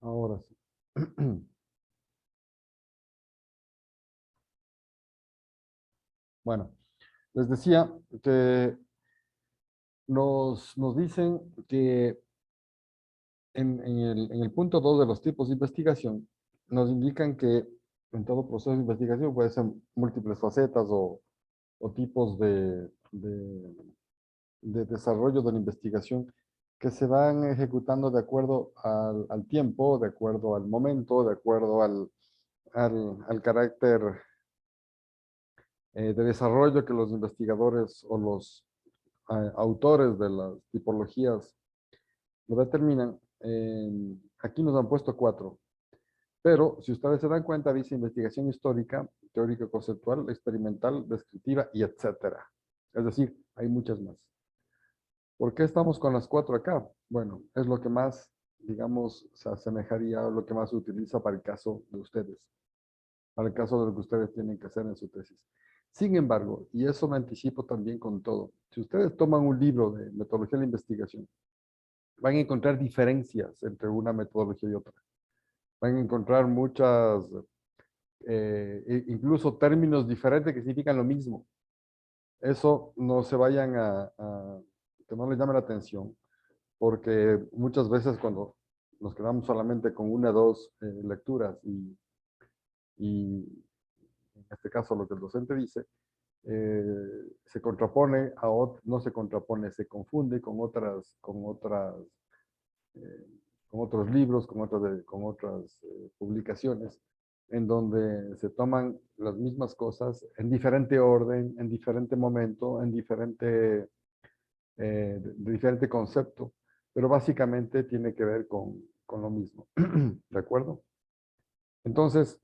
Ahora sí. Bueno, les decía que nos dicen que en el punto 2 de los tipos de investigación, nos indican que en todo proceso de investigación puede ser múltiples facetas o tipos de desarrollo de la investigación que se van ejecutando de acuerdo al tiempo, de acuerdo al momento, de acuerdo al carácter de desarrollo que los investigadores o los autores de las tipologías lo determinan. Aquí nos han puesto 4, pero si ustedes se dan cuenta, dice investigación histórica, teórica conceptual, experimental, descriptiva y etcétera. Es decir, hay muchas más. ¿Por qué estamos con las 4 acá? Bueno, es lo que más, digamos, se asemejaría a lo que más se utiliza para el caso de ustedes, para el caso de lo que ustedes tienen que hacer en su tesis. Sin embargo, y eso me anticipo también con todo, si ustedes toman un libro de metodología de la investigación, van a encontrar diferencias entre una metodología y otra. Van a encontrar muchas, incluso términos diferentes que significan lo mismo. Eso no se vayan que no les llame la atención, porque muchas veces cuando nos quedamos solamente con una o dos lecturas y en este caso lo que el docente dice, se contrapone no se contrapone, se confunde eh, con otros libros, con otras publicaciones, en donde se toman las mismas cosas en diferente orden, en diferente momento, de diferente concepto, pero básicamente tiene que ver con lo mismo. ¿De acuerdo? Entonces,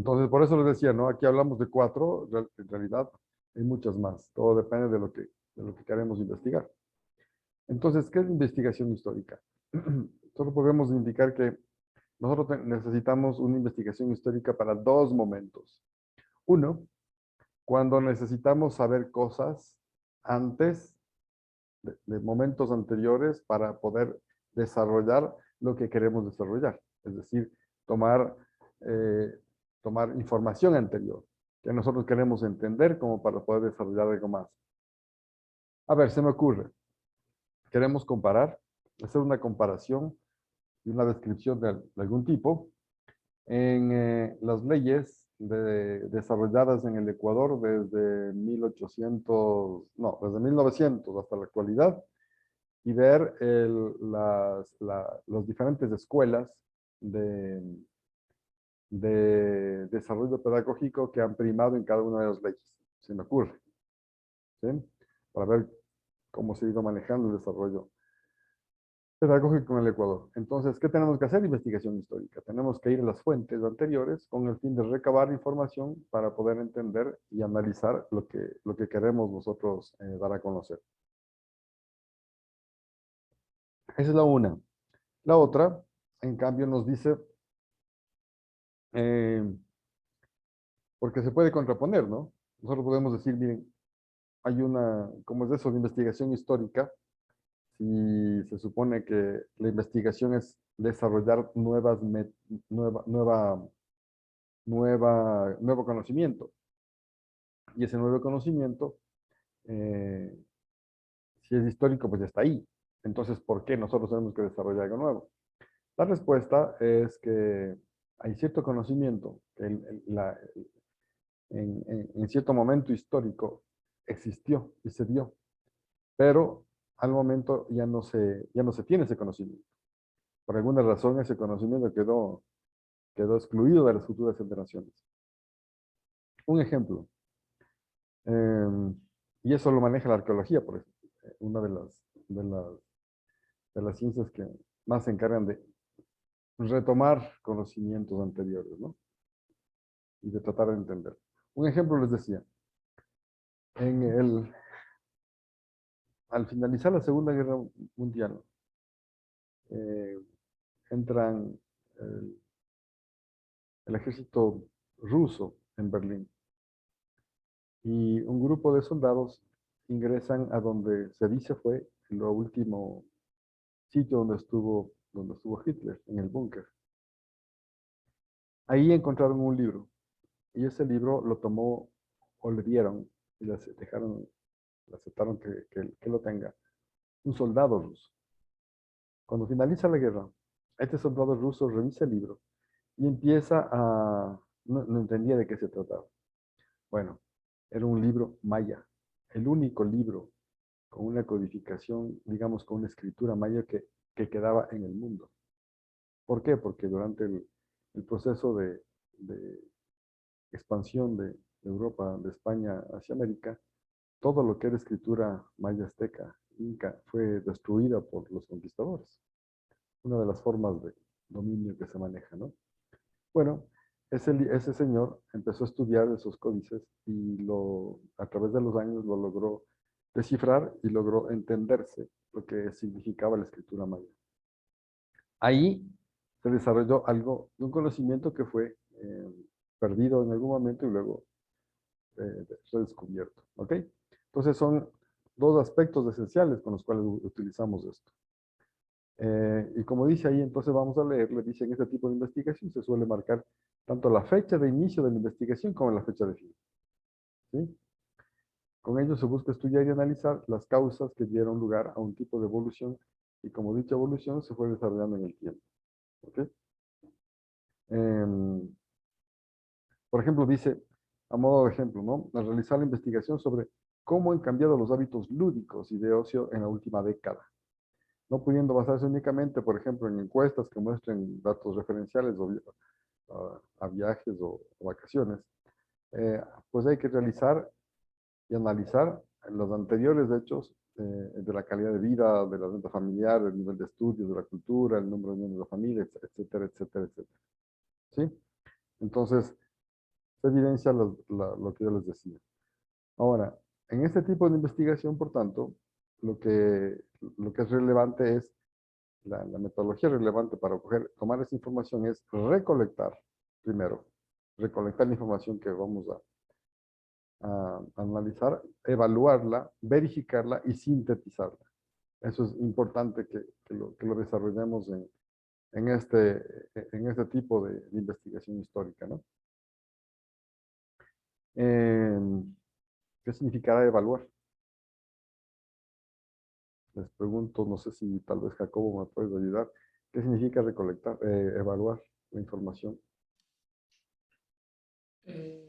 por eso les decía, ¿no? Aquí hablamos de 4, en realidad hay muchas más. Todo depende de lo que queremos investigar. Entonces, ¿qué es investigación histórica? Solo podemos indicar que nosotros necesitamos una investigación histórica para 2 momentos. Uno, cuando necesitamos saber cosas antes, de momentos anteriores, para poder desarrollar lo que queremos desarrollar. Es decir, tomar, eh, tomar información anterior que nosotros queremos entender como para poder desarrollar algo más. A ver, se me ocurre. Queremos comparar, hacer una comparación y una descripción de algún tipo en las leyes desarrolladas en el Ecuador desde 1800, no, desde 1900 hasta la actualidad, y ver las diferentes escuelas de, de desarrollo pedagógico que han primado en cada una de las leyes, se me ocurre, ¿sí? Para ver cómo se ha ido manejando el desarrollo pedagógico en el Ecuador. Entonces, ¿qué tenemos que hacer? Investigación histórica. Tenemos que ir a las fuentes anteriores con el fin de recabar información para poder entender y analizar lo que queremos nosotros dar a conocer. Esa es la una. La otra, en cambio, nos dice, eh, porque se puede contraponer, ¿no? Nosotros podemos decir, miren, hay como es eso de investigación histórica, si se supone que la investigación es desarrollar nuevo conocimiento. Y ese nuevo conocimiento, eh, si es histórico, pues ya está ahí. Entonces, ¿por qué nosotros tenemos que desarrollar algo nuevo? La respuesta es que hay cierto conocimiento que en cierto momento histórico existió y se dio, pero al momento ya no se tiene ese conocimiento. Por alguna razón ese conocimiento quedó excluido de las futuras generaciones. Un ejemplo, eh, y eso lo maneja la arqueología, por ejemplo, una de las, de las ciencias que más se encargan de retomar conocimientos anteriores, ¿no? Y de tratar de entender. Un ejemplo les decía, en al finalizar la Segunda Guerra Mundial, eh, entran el ejército ruso en Berlín y un grupo de soldados ingresan a donde se dice fue el último sitio donde estuvo donde estuvo Hitler, en el búnker. Ahí encontraron un libro, y ese libro lo tomó, o le dieron, y le aceptaron que lo tenga, un soldado ruso. Cuando finaliza la guerra, este soldado ruso revisa el libro y empieza a... No entendía de qué se trataba. Bueno, era un libro maya, el único libro con una codificación, digamos, con una escritura maya que quedaba en el mundo. ¿Por qué? Porque durante el proceso de expansión de Europa, de España hacia América, todo lo que era escritura maya, azteca, inca, fue destruida por los conquistadores. Una de las formas de dominio que se maneja, ¿no? Bueno, ese señor empezó a estudiar esos códices y a través de los años lo logró descifrar y logró entenderse lo que significaba la escritura maya. Ahí se desarrolló algo, un conocimiento que fue perdido en algún momento y luego redescubierto. ¿Ok? Entonces son dos aspectos esenciales con los cuales utilizamos esto. Y como dice ahí, entonces vamos a leer, le dice en este tipo de investigación se suele marcar tanto la fecha de inicio de la investigación como la fecha de fin. ¿Sí? Con ello se busca estudiar y analizar las causas que dieron lugar a un tipo de evolución y como dicha evolución se fue desarrollando en el tiempo. ¿Ok? Em, por ejemplo, dice, a modo de ejemplo, ¿no? Al realizar la investigación sobre cómo han cambiado los hábitos lúdicos y de ocio en la última década, no pudiendo basarse únicamente, por ejemplo, en encuestas que muestren datos referenciales a viajes o vacaciones, eh, pues hay que realizar y analizar los anteriores hechos de la calidad de vida, de la renta familiar, el nivel de estudios, de la cultura, el número de miembros de la familia, etcétera, etcétera, etcétera. ¿Sí? Entonces, se evidencia lo que yo les decía. Ahora, en este tipo de investigación, por tanto, lo que es relevante es, la metodología relevante para tomar esa información es recolectar, primero, recolectar la información que vamos a analizar, evaluarla, verificarla y sintetizarla. Eso es importante que lo desarrollemos en este tipo de investigación histórica, ¿no? ¿Qué significará evaluar? Les pregunto, no sé si tal vez Jacobo me puede ayudar. ¿Qué significa recolectar, evaluar la información? Eh,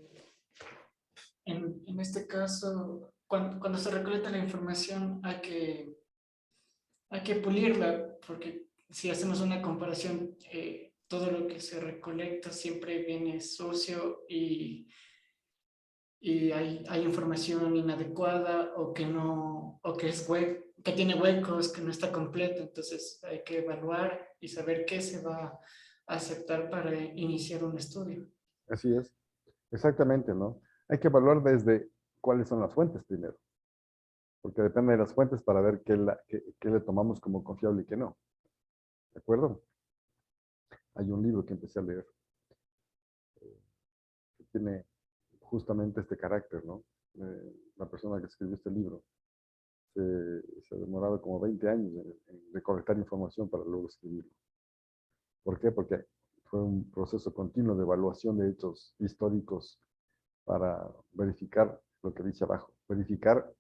en este caso, cuando se recolecta la información hay que pulirla, porque si hacemos una comparación, todo lo que se recolecta siempre viene sucio y hay información inadecuada o que no, o que que tiene huecos, que no está completa. Entonces hay que evaluar y saber qué se va a aceptar para iniciar un estudio. Así es, exactamente, ¿no? Hay que evaluar desde cuáles son las fuentes primero, porque depende de las fuentes para ver qué le tomamos como confiable y qué no. ¿De acuerdo? Hay un libro que empecé a leer que tiene justamente este carácter, ¿no? La persona que escribió este libro se ha demorado como 20 años en recolectar información para luego escribirlo. ¿Por qué? Porque fue un proceso continuo de evaluación de hechos históricos para verificar lo que dice abajo, verificar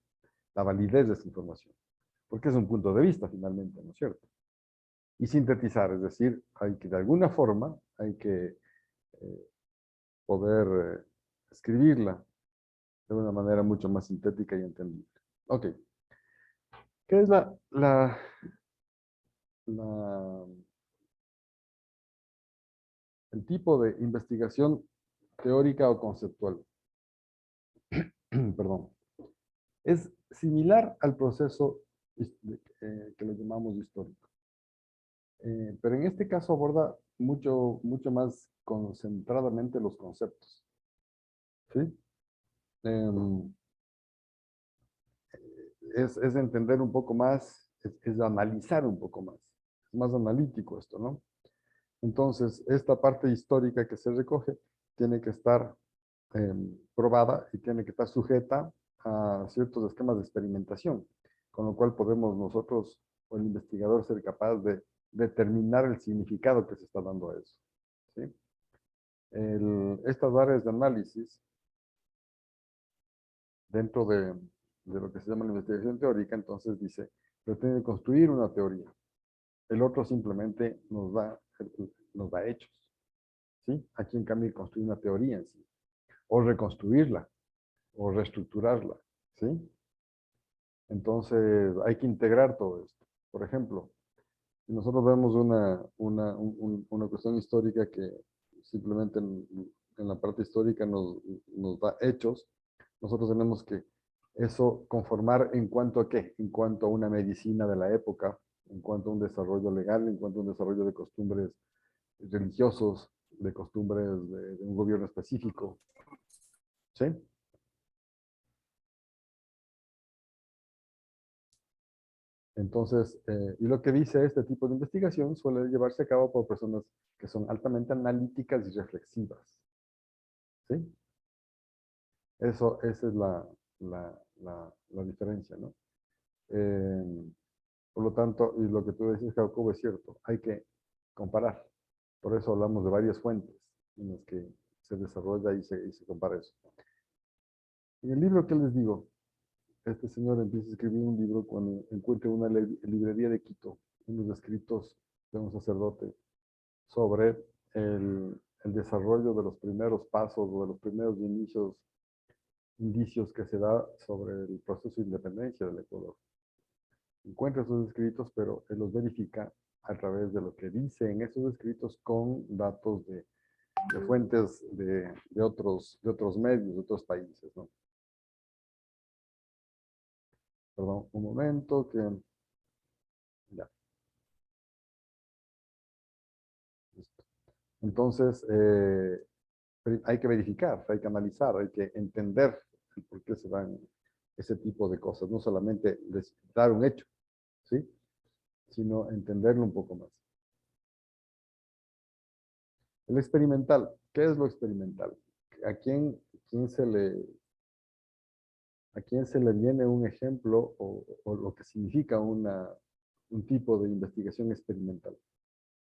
la validez de esta información, porque es un punto de vista finalmente, ¿no es cierto? Y sintetizar, es decir, hay que de alguna forma, hay que poder escribirla de una manera mucho más sintética y entendible. Ok, ¿qué es la- el tipo de investigación teórica o conceptual? Perdón. Es similar al proceso que lo llamamos histórico. Pero en este caso aborda mucho más concentradamente los conceptos. ¿Sí? Em, es entender un poco más, es analizar un poco más. Es más analítico esto, ¿no? Entonces, esta parte histórica que se recoge tiene que estar probada y tiene que estar sujeta a ciertos esquemas de experimentación, con lo cual podemos nosotros o el investigador ser capaz de determinar el significado que se está dando a eso. ¿Sí? Estas áreas de análisis, dentro de lo que se llama la investigación teórica, entonces dice, pretende construir una teoría. El otro simplemente nos da hechos. ¿Sí? Aquí, en cambio, construir una teoría en sí, o reconstruirla, o reestructurarla. ¿Sí? Entonces, hay que integrar todo esto. Por ejemplo, si nosotros vemos una cuestión histórica que simplemente en la parte histórica nos da hechos, nosotros tenemos que eso conformar en cuanto a qué, en cuanto a una medicina de la época, en cuanto a un desarrollo legal, en cuanto a un desarrollo de costumbres religiosos, de costumbres de un gobierno específico. ¿Sí? Entonces, y lo que dice este tipo de investigación suele llevarse a cabo por personas que son altamente analíticas y reflexivas. ¿Sí? Esa es la diferencia, ¿no? Eh, por lo tanto, y lo que tú decís, Jacobo, es cierto, hay que comparar. Por eso hablamos de varias fuentes en las que se desarrolla y se compara eso. En el libro que les digo, este señor empieza a escribir un libro cuando encuentra una librería de Quito, unos escritos de un sacerdote sobre el desarrollo de los primeros pasos o de los primeros indicios que se da sobre el proceso de independencia del Ecuador. Encuentra sus escritos, pero él los verifica a través de lo que dice en esos escritos con datos de fuentes de otros medios, de otros países, ¿no? Perdón, un momento que... Ya, listo. Entonces, hay que verificar, hay que analizar, hay que entender por qué se dan ese tipo de cosas, no solamente dar un hecho, ¿sí? Sino entenderlo un poco más. El experimental, ¿qué es lo experimental? ¿A quién se le, a quién se le viene un ejemplo o lo que significa un tipo de investigación experimental?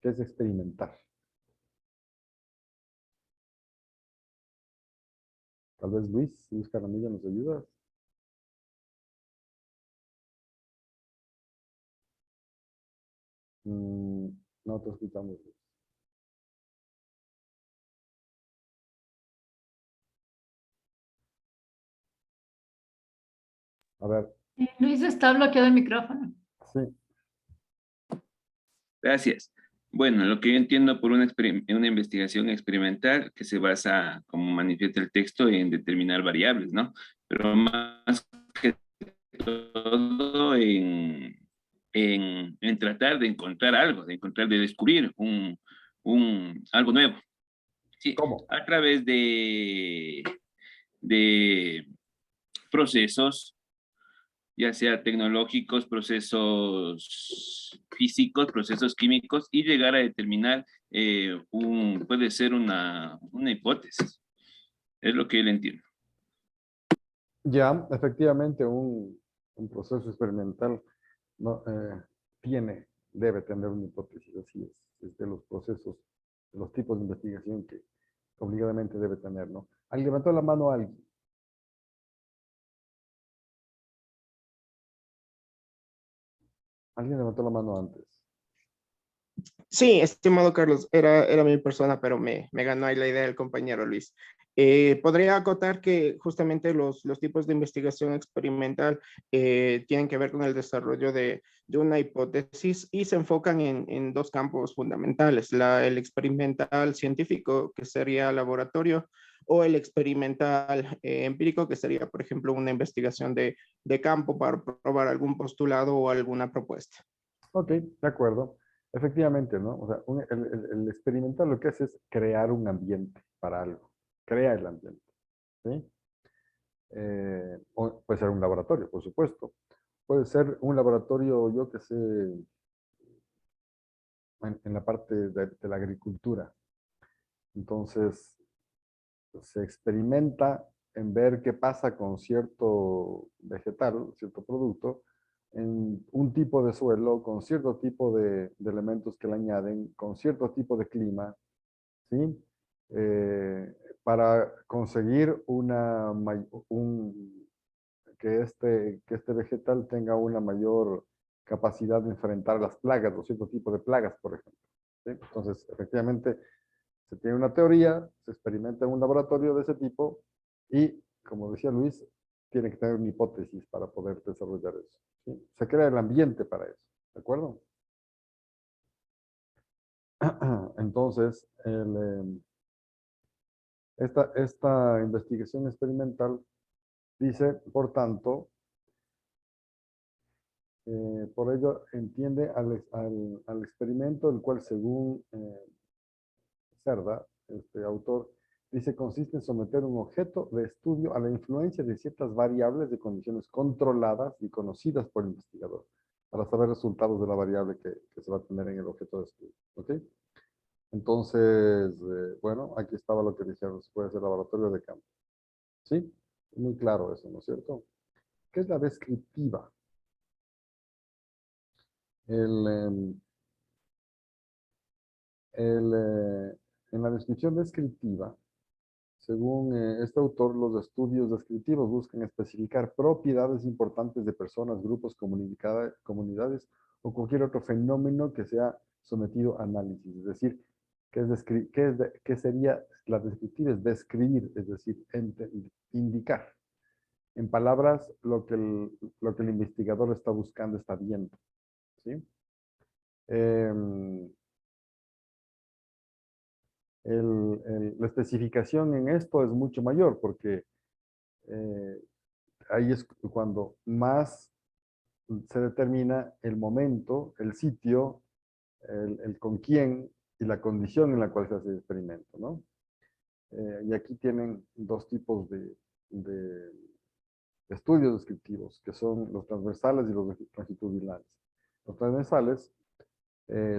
¿Qué es experimentar? Tal vez Luis Caramilla nos ayuda. No te escuchamos. A ver, Luis, está bloqueado el micrófono. sí, Gracias. Bueno, lo que yo entiendo por una investigación experimental que se basa, como manifiesta el texto, en determinar variables, ¿no? Pero más que todo en tratar de encontrar algo, de descubrir algo nuevo. Sí, ¿cómo? a través de procesos, ya sea tecnológicos, procesos físicos, procesos químicos, y llegar a determinar puede ser una hipótesis. Es lo que él entiende. Ya, efectivamente, un proceso experimental no, debe tener una hipótesis, así es de los procesos, de los tipos de investigación que obligadamente debe tener, ¿no? Alguien levantó la mano a alguien. Alguien levantó la mano antes. Sí, estimado Carlos, era mi persona, pero me ganó ahí la idea del compañero Luis. Podría acotar que justamente los tipos de investigación experimental tienen que ver con el desarrollo de una hipótesis y se enfocan en dos campos fundamentales, el experimental científico, que sería laboratorio, o el experimental empírico, que sería, por ejemplo, una investigación de campo para probar algún postulado o alguna propuesta. Ok, de acuerdo. Efectivamente, ¿no? O sea, el experimental lo que hace es crear un ambiente para algo. Crea el ambiente, ¿sí? O puede ser un laboratorio, por supuesto. Puede ser un laboratorio, yo que sé, en la parte de la agricultura. Entonces, se experimenta en ver qué pasa con cierto vegetal, cierto producto, en un tipo de suelo, con cierto tipo de elementos que le añaden, con cierto tipo de clima, ¿sí? Para conseguir que este vegetal tenga una mayor capacidad de enfrentar las plagas, o cierto tipo de plagas, por ejemplo. ¿Sí? Entonces, efectivamente, se tiene una teoría, se experimenta en un laboratorio de ese tipo y, como decía Luis, tiene que tener una hipótesis para poder desarrollar eso. ¿Sí? Se crea el ambiente para eso, ¿de acuerdo? Entonces, esta investigación experimental dice, por tanto, por ello entiende al experimento, el cual según Cerda, este autor, dice consiste en someter un objeto de estudio a la influencia de ciertas variables de condiciones controladas y conocidas por el investigador, para saber resultados de la variable que se va a tener en el objeto de estudio. ¿Ok? Entonces, bueno, aquí estaba lo que dijeron, puede ser laboratorio de campo. ¿Sí? Muy claro eso, ¿no es cierto? ¿Qué es la descriptiva? El, em, en la descripción descriptiva, según este autor, los estudios descriptivos buscan especificar propiedades importantes de personas, grupos, comunidades o cualquier otro fenómeno que sea sometido a análisis. Es decir, ¿qué sería la descriptiva? Es describir, es decir, indicar. En palabras, lo que el investigador está buscando, está viendo. ¿Sí? La especificación en esto es mucho mayor porque eh, ahí es cuando más se determina el momento, el sitio, el con quién y la condición en la cual se hace el experimento, ¿no? Y aquí tienen dos tipos de estudios descriptivos, que son los transversales y los longitudinales. Los transversales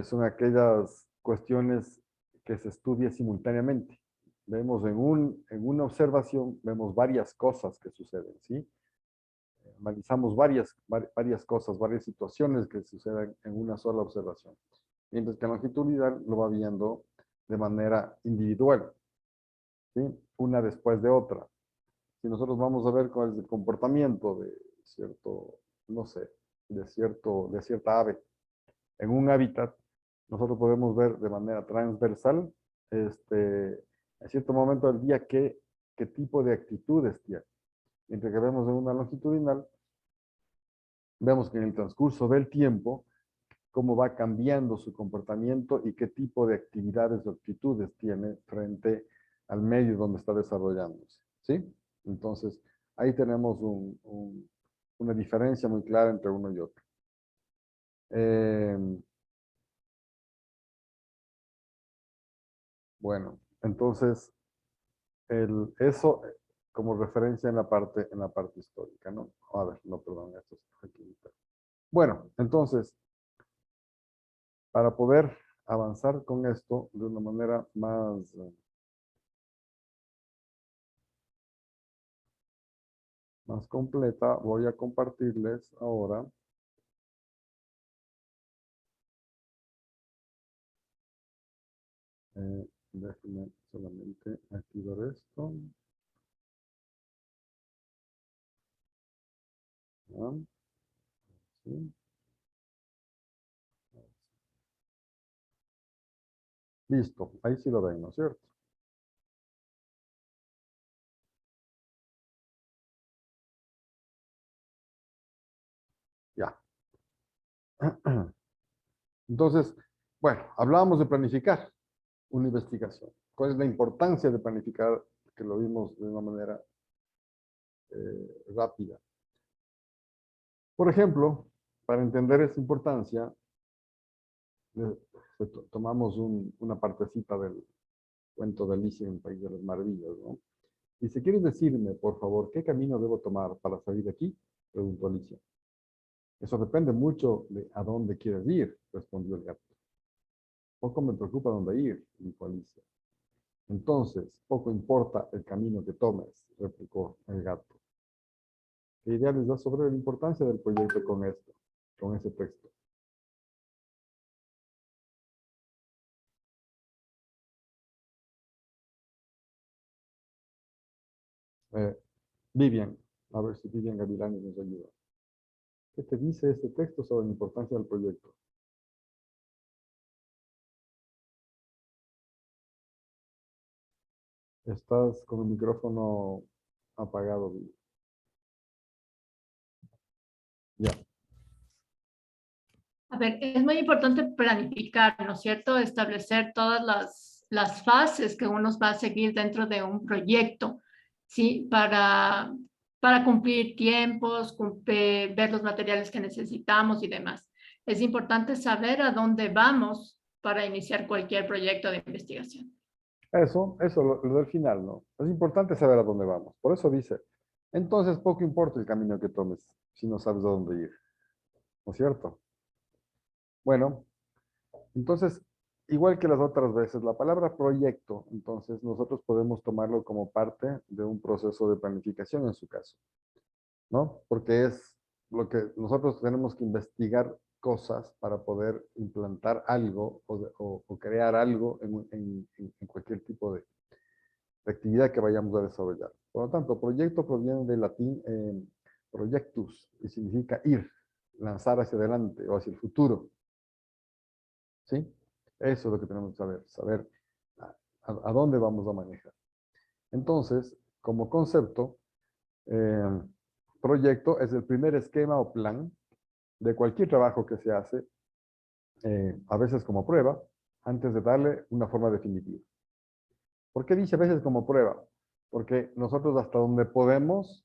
son aquellas cuestiones que se estudian simultáneamente. Vemos en una observación, vemos varias cosas que suceden, ¿sí? Analizamos varias cosas, varias situaciones que suceden en una sola observación. Mientras que el longitudinal lo va viendo de manera individual, ¿sí? Una después de otra. Si nosotros vamos a ver cuál es el comportamiento de cierto, no sé, de cierta ave en un hábitat, nosotros podemos ver de manera transversal, en cierto momento del día, qué tipo de actitudes tiene. Mientras que vemos en una longitudinal, vemos que en el transcurso del tiempo, cómo va cambiando su comportamiento y qué tipo de actividades o actitudes tiene frente al medio donde está desarrollándose. ¿Sí? Entonces, ahí tenemos una diferencia muy clara entre uno y otro. Bueno, entonces, eso como referencia en la parte histórica, ¿no? A ver, no, perdón, esto es aquí. Bueno, entonces, para poder avanzar con esto de una manera más completa, voy a compartirles ahora déjenme solamente activar esto. ¿Ya? ¿Sí? Listo, ahí sí lo ven, ¿no es cierto? Ya. Entonces, bueno, hablábamos de planificar una investigación. ¿Cuál es la importancia de planificar? Que lo vimos de una manera rápida. Por ejemplo, para entender esa importancia, tomamos una partecita del cuento de Alicia en el País de las Maravillas, ¿no? Dice, ¿quieres decirme, por favor, qué camino debo tomar para salir de aquí? Preguntó Alicia. Eso depende mucho de a dónde quieres ir, respondió el gato. Poco me preocupa dónde ir, dijo Alicia. Entonces, poco importa el camino que tomes, replicó el gato. ¿Qué idea les da sobre la importancia del proyecto con esto? con ese texto. Vivian, a ver si Vivian Gavilani nos ayuda. ¿Qué te dice este texto sobre la importancia del proyecto? Estás con el micrófono apagado, Vivian. Ya. A ver, es muy importante planificar, ¿no es cierto? Establecer todas las fases que uno va a seguir dentro de un proyecto, ¿sí? Para cumplir tiempos, ver los materiales que necesitamos y demás. Es importante saber a dónde vamos para iniciar cualquier proyecto de investigación. Eso, lo del final, ¿no? Es importante saber a dónde vamos. Por eso dice, entonces poco importa el camino que tomes si no sabes a dónde ir. ¿No es cierto? Bueno, entonces, igual que las otras veces, la palabra proyecto, entonces nosotros podemos tomarlo como parte de un proceso de planificación en su caso, ¿no? Porque es lo que nosotros tenemos que investigar cosas para poder implantar algo o crear algo en cualquier tipo de actividad que vayamos a desarrollar. Por lo tanto, proyecto proviene del latín projectus y significa ir, lanzar hacia adelante o hacia el futuro. ¿Sí? Eso es lo que tenemos que saber a dónde vamos a manejar. Entonces, como concepto, proyecto es el primer esquema o plan de cualquier trabajo que se hace, a veces como prueba, antes de darle una forma definitiva. ¿Por qué dice a veces como prueba? Porque nosotros hasta donde podemos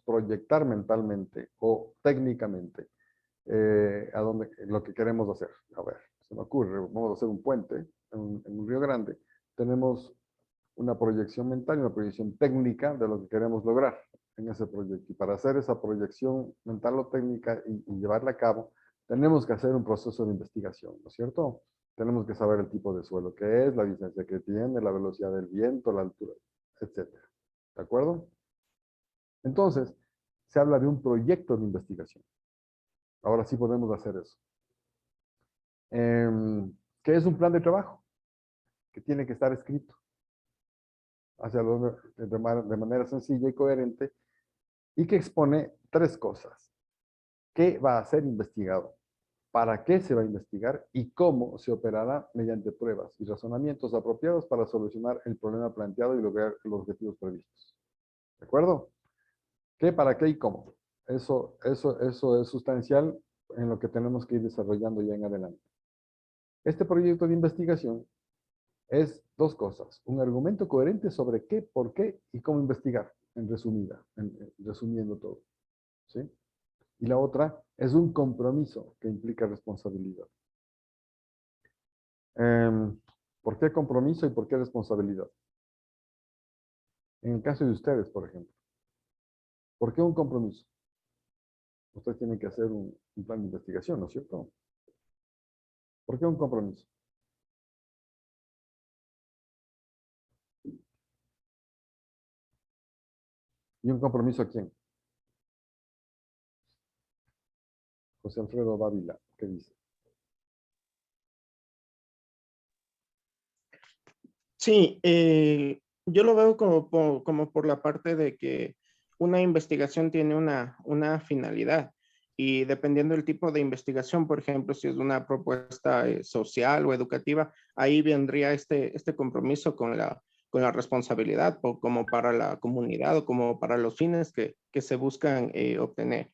proyectar mentalmente o técnicamente lo que queremos hacer. A ver, se me ocurre, vamos a hacer un puente en un río grande. Tenemos una proyección mental y una proyección técnica de lo que queremos lograr en ese proyecto. Y para hacer esa proyección mental o técnica y llevarla a cabo, tenemos que hacer un proceso de investigación, ¿no es cierto? Tenemos que saber el tipo de suelo que es, la distancia que tiene, la velocidad del viento, la altura, etc. ¿De acuerdo? Entonces, se habla de un proyecto de investigación. Ahora sí podemos hacer eso. ¿Qué es un plan de trabajo? Que tiene que estar escrito de manera sencilla y coherente y que expone tres cosas. ¿Qué va a ser investigado? ¿Para qué se va a investigar? Y cómo se operará mediante pruebas y razonamientos apropiados para solucionar el problema planteado y lograr los objetivos previstos. ¿De acuerdo? ¿Qué, para qué y cómo? Eso es sustancial en lo que tenemos que ir desarrollando ya en adelante. Este proyecto de investigación es dos cosas. Un argumento coherente sobre qué, por qué y cómo investigar, resumiendo todo. ¿Sí? Y la otra es un compromiso que implica responsabilidad. ¿Por qué compromiso y por qué responsabilidad? En el caso de ustedes, por ejemplo. ¿Por qué un compromiso? Ustedes tienen que hacer un plan de investigación, ¿no es cierto? ¿Por qué un compromiso? ¿Y un compromiso a quién? José Alfredo Dávila, ¿qué dice? Sí, yo lo veo como por la parte de que una investigación tiene una finalidad y dependiendo del tipo de investigación, por ejemplo, si es una propuesta social o educativa, ahí vendría este compromiso con la responsabilidad como para la comunidad o como para los fines que se buscan obtener.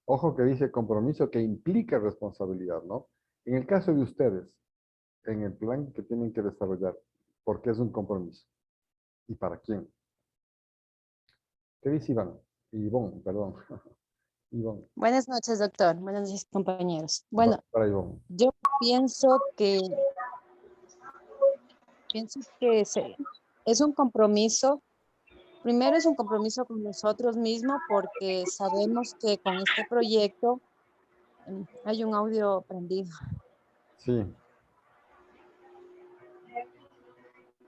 Ojo que dice compromiso que implica responsabilidad, ¿no? En el caso de ustedes, en el plan que tienen que desarrollar, ¿por qué es un compromiso? ¿Y para quién? ¿Qué dice Iván? Ivonne, perdón. Ivonne, Buenas noches, doctor. Buenas noches, compañeros. Bueno, para Ivonne. yo pienso que es un compromiso. Primero es un compromiso con nosotros mismos porque sabemos que con este proyecto hay un audio prendido. Sí.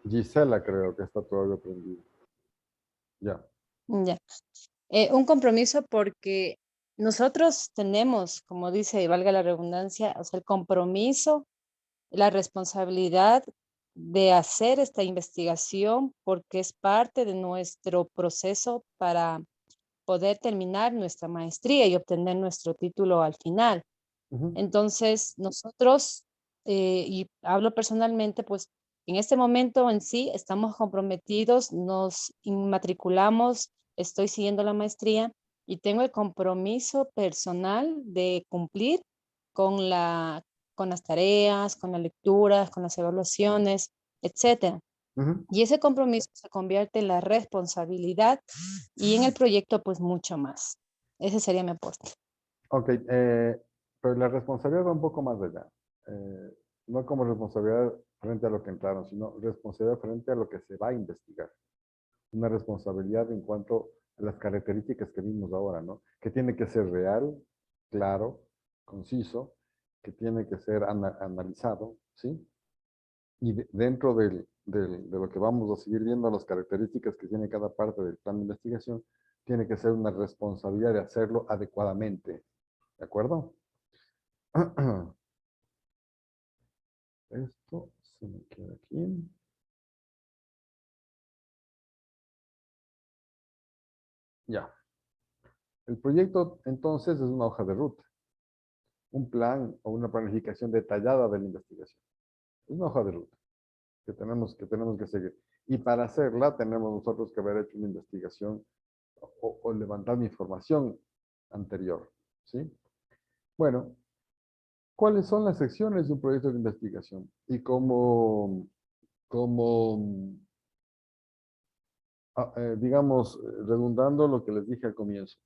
Gisela creo que está todavía prendido. Ya. Ya. Un compromiso porque nosotros tenemos, como dice, y valga la redundancia, o sea, el compromiso, la responsabilidad de hacer esta investigación porque es parte de nuestro proceso para poder terminar nuestra maestría y obtener nuestro título al final. Ujú. Entonces, nosotros, y hablo personalmente, pues en este momento en sí estamos comprometidos, nos inmatriculamos, estoy siguiendo la maestría y tengo el compromiso personal de cumplir con con las tareas, con las lecturas, con las evaluaciones, etcétera. Ujú. Y ese compromiso se convierte en la responsabilidad y en el proyecto, pues mucho más. Ese sería mi aporte. Ok, pero la responsabilidad va un poco más allá. Eh, no como responsabilidad frente a lo que entraron, sino responsabilidad frente a lo que se va a investigar. Una responsabilidad en cuanto a las características que vimos ahora, ¿no? Que tiene que ser real, claro, conciso, que tiene que ser analizado, ¿sí? Y dentro de lo que vamos a seguir viendo, las características que tiene cada parte del plan de investigación, tiene que ser una responsabilidad de hacerlo adecuadamente, ¿de acuerdo? Esto se me queda aquí. Ya. El proyecto entonces es una hoja de ruta, un plan o una planificación detallada de la investigación. Es una hoja de ruta que tenemos que seguir. Y para hacerla tenemos nosotros que haber hecho una investigación o levantar información anterior, ¿sí? Bueno, ¿cuáles son las secciones de un proyecto de investigación? Y digamos, redundando lo que les dije al comienzo.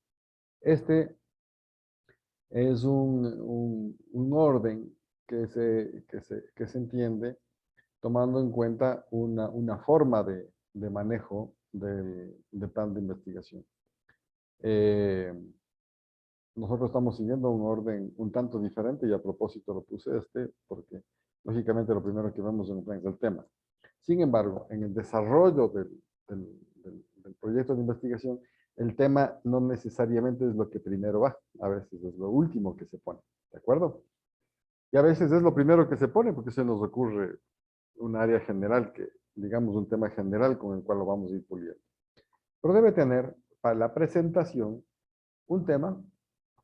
Este es un orden que se entiende tomando en cuenta una forma de manejo del plan de investigación. Eh, Nosotros estamos siguiendo un orden un tanto diferente y a propósito lo puse porque lógicamente lo primero que vemos en un plan es el tema. Sin embargo, en el desarrollo del proyecto de investigación, el tema no necesariamente es lo que primero va, a veces es lo último que se pone, ¿de acuerdo? Y a veces es lo primero que se pone porque se nos ocurre un área general digamos, un tema general con el cual lo vamos a ir puliendo. Pero debe tener para la presentación un tema,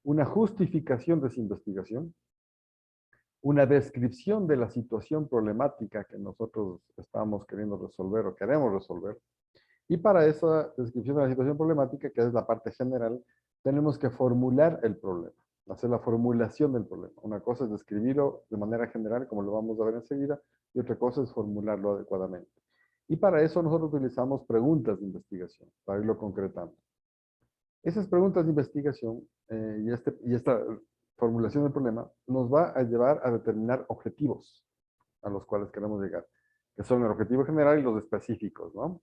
una justificación de esa investigación, una descripción de la situación problemática que nosotros estamos queriendo resolver o queremos resolver. Y para esa descripción de la situación problemática, que es la parte general, tenemos que formular el problema, hacer la formulación del problema. Una cosa es describirlo de manera general, como lo vamos a ver enseguida, y otra cosa es formularlo adecuadamente. Y para eso nosotros utilizamos preguntas de investigación, para irlo concretando. Esas preguntas de investigación y esta formulación del problema nos va a llevar a determinar objetivos a los cuales queremos llegar, que son el objetivo general y los específicos, ¿no?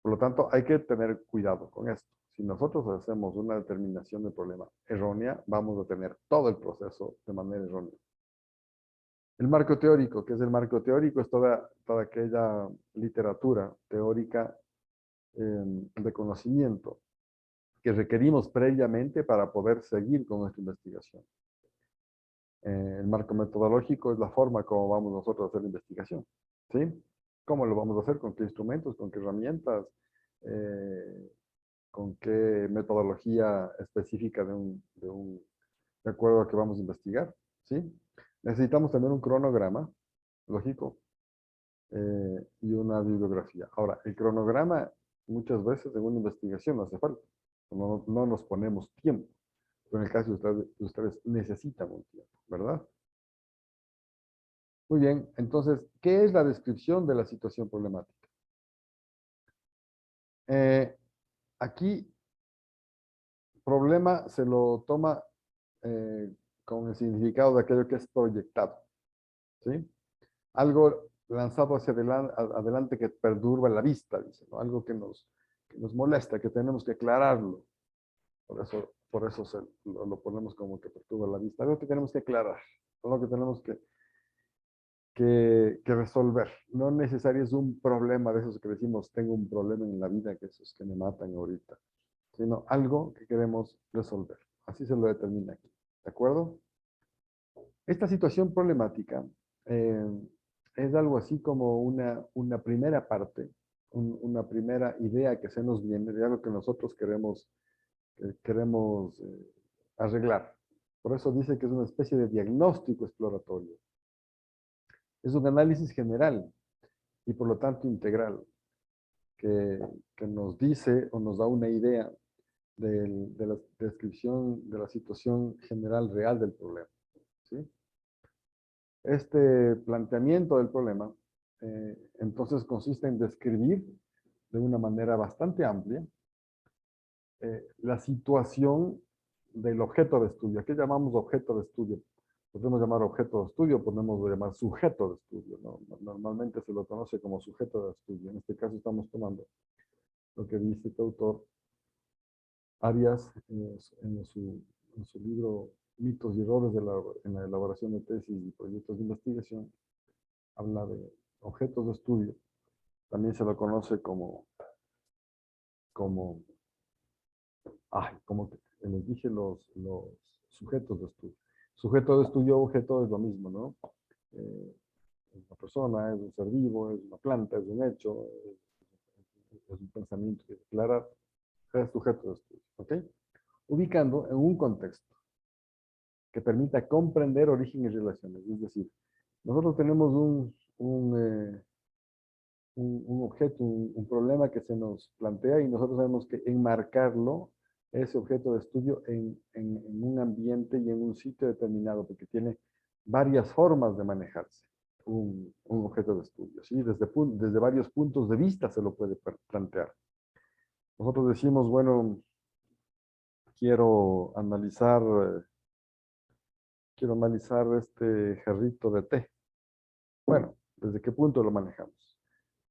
Por lo tanto, hay que tener cuidado con esto. Si nosotros hacemos una determinación del problema errónea, vamos a tener todo el proceso de manera errónea. El marco teórico, ¿qué es el marco teórico? Es toda aquella literatura teórica de conocimiento que requerimos previamente para poder seguir con nuestra investigación. El marco metodológico es la forma como vamos nosotros a hacer la investigación, ¿sí? ¿Cómo lo vamos a hacer? ¿Con qué instrumentos? ¿Con qué herramientas? ¿Con qué metodología específica de acuerdo a que vamos a investigar? ¿Sí? Necesitamos tener un cronograma, lógico, y una bibliografía. Ahora, el cronograma muchas veces en una investigación no hace falta. No nos ponemos tiempo. Pero en el caso de ustedes necesitan un tiempo, ¿verdad? Muy bien, entonces, ¿qué es la descripción de la situación problemática? Aquí, problema se lo toma con el significado de aquello que es proyectado, ¿sí? Algo lanzado hacia adelante que perturba la vista, dice, ¿no? Algo que nos molesta, que tenemos que aclararlo. Por eso lo ponemos como que perturba la vista. Algo que tenemos que aclarar, algo que tenemos que resolver. No necesario es un problema de esos que decimos, tengo un problema en la vida, que esos que me matan ahorita, sino algo que queremos resolver. Así se lo determina aquí. ¿De acuerdo? Esta situación problemática es algo así como una primera parte, una primera idea que se nos viene de algo que nosotros queremos arreglar. Por eso dice que es una especie de diagnóstico exploratorio. Es un análisis general y por lo tanto integral que nos dice o nos da una idea de la descripción de la situación general real del problema. ¿Sí? Este planteamiento del problema entonces consiste en describir de una manera bastante amplia la situación del objeto de estudio. ¿Qué llamamos objeto de estudio? Podemos llamar objeto de estudio, podemos llamar sujeto de estudio, ¿no? Normalmente se lo conoce como sujeto de estudio. En este caso estamos tomando lo que dice este autor Arias en su libro Mitos y Errores en la elaboración de tesis y proyectos de investigación. Habla de objetos de estudio. También se lo conoce como les dije, los sujetos de estudio. Sujeto de estudio, objeto es lo mismo, ¿no? Es una persona, es un ser vivo, es una planta, es un hecho, es un pensamiento que declarar. Es sujeto de estudio, ¿ok? Ubicando en un contexto que permita comprender origen y relaciones. Es decir, nosotros tenemos un objeto, un problema que se nos plantea y nosotros tenemos que enmarcarlo, ese objeto de estudio, en un ambiente y en un sitio determinado, porque tiene varias formas de manejarse un objeto de estudio. ¿Sí? Desde varios puntos de vista se lo puede plantear. Nosotros decimos, bueno, quiero analizar este jarrito de té. Bueno, ¿desde qué punto lo manejamos?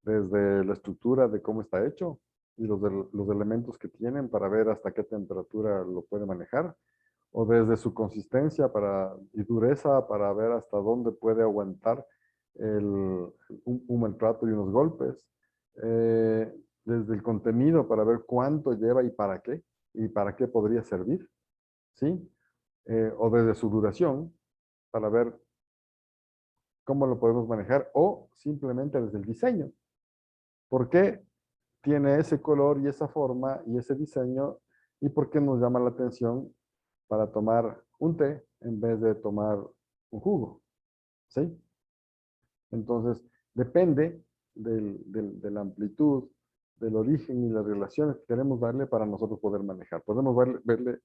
Desde la estructura de cómo está hecho y los elementos que tienen para ver hasta qué temperatura lo puede manejar, o desde su consistencia y dureza para ver hasta dónde puede aguantar un maltrato y unos golpes, desde el contenido para ver cuánto lleva y para qué podría servir, ¿sí? O desde su duración para ver cómo lo podemos manejar, o simplemente desde el diseño. ¿Por qué tiene ese color y esa forma y ese diseño? ¿Y por qué nos llama la atención para tomar un té en vez de tomar un jugo? ¿Sí? Entonces, depende de la amplitud, del origen y las relaciones que queremos darle para nosotros poder manejar. Podemos verle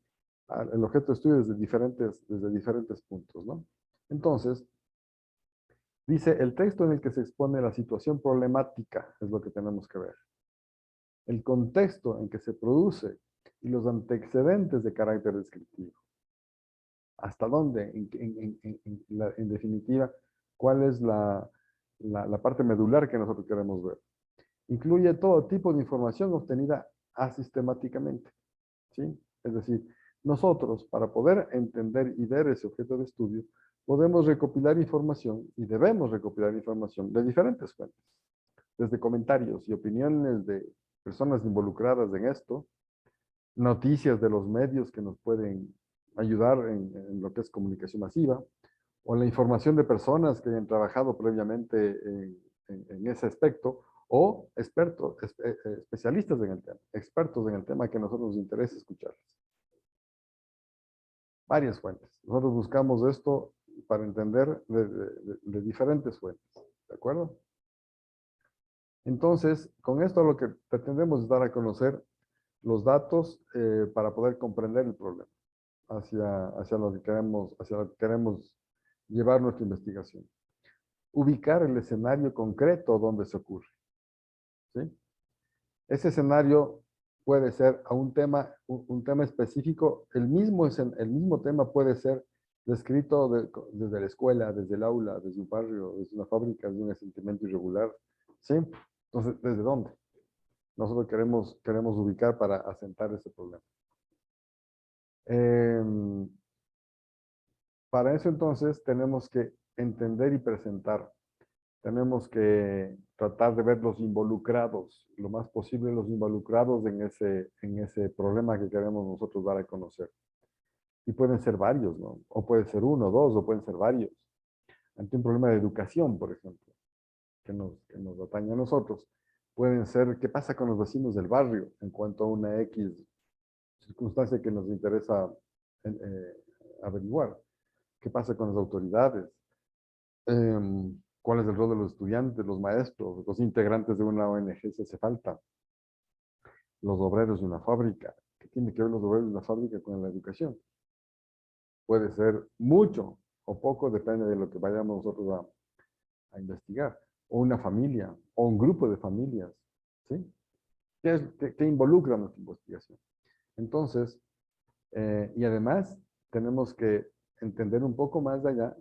el objeto de estudio desde diferentes puntos, ¿no? Entonces, dice, el texto en el que se expone la situación problemática es lo que tenemos que ver. El contexto en que se produce y los antecedentes de carácter descriptivo. ¿Hasta dónde? En definitiva, ¿cuál es la parte medular que nosotros queremos ver? Incluye todo tipo de información obtenida asistemáticamente, ¿sí? Es decir, nosotros, para poder entender y ver ese objeto de estudio, podemos recopilar información y debemos recopilar información de diferentes fuentes, desde comentarios y opiniones de personas involucradas en esto, noticias de los medios que nos pueden ayudar en lo que es comunicación masiva, o la información de personas que hayan trabajado previamente en ese aspecto, o especialistas en el tema, expertos en el tema que a nosotros nos interesa escucharles. Varias fuentes. Nosotros buscamos esto para entender de diferentes fuentes. ¿De acuerdo? Entonces, con esto lo que pretendemos es dar a conocer los datos para poder comprender el problema hacia lo que queremos llevar nuestra investigación. Ubicar el escenario concreto donde se ocurre. ¿Sí? Ese escenario puede ser a un tema específico. El mismo tema puede ser descrito desde la escuela, desde el aula, desde un barrio, desde una fábrica, desde un asentamiento irregular. ¿Sí? Entonces, ¿desde dónde? Nosotros queremos ubicar para asentar ese problema. Para eso entonces tenemos que entender y presentar. Tenemos que tratar de ver los involucrados, lo más posible los involucrados en ese problema que queremos nosotros dar a conocer. Y pueden ser varios, ¿no? O puede ser uno, dos, o pueden ser varios. Ante un problema de educación, por ejemplo, que nos atañe a nosotros, pueden ser qué pasa con los vecinos del barrio en cuanto a una X circunstancia que nos interesa averiguar. ¿Qué pasa con las autoridades? ¿Cuál es el rol de los estudiantes, los maestros, los integrantes de una ONG si hace falta? Los obreros de una fábrica. ¿Qué tiene que ver los obreros de una fábrica con la educación? Puede ser mucho o poco, depende de lo que vayamos nosotros a investigar. O una familia, o un grupo de familias. ¿Sí? ¿Qué involucra nuestra investigación? Entonces, y además tenemos que entender un poco más de allá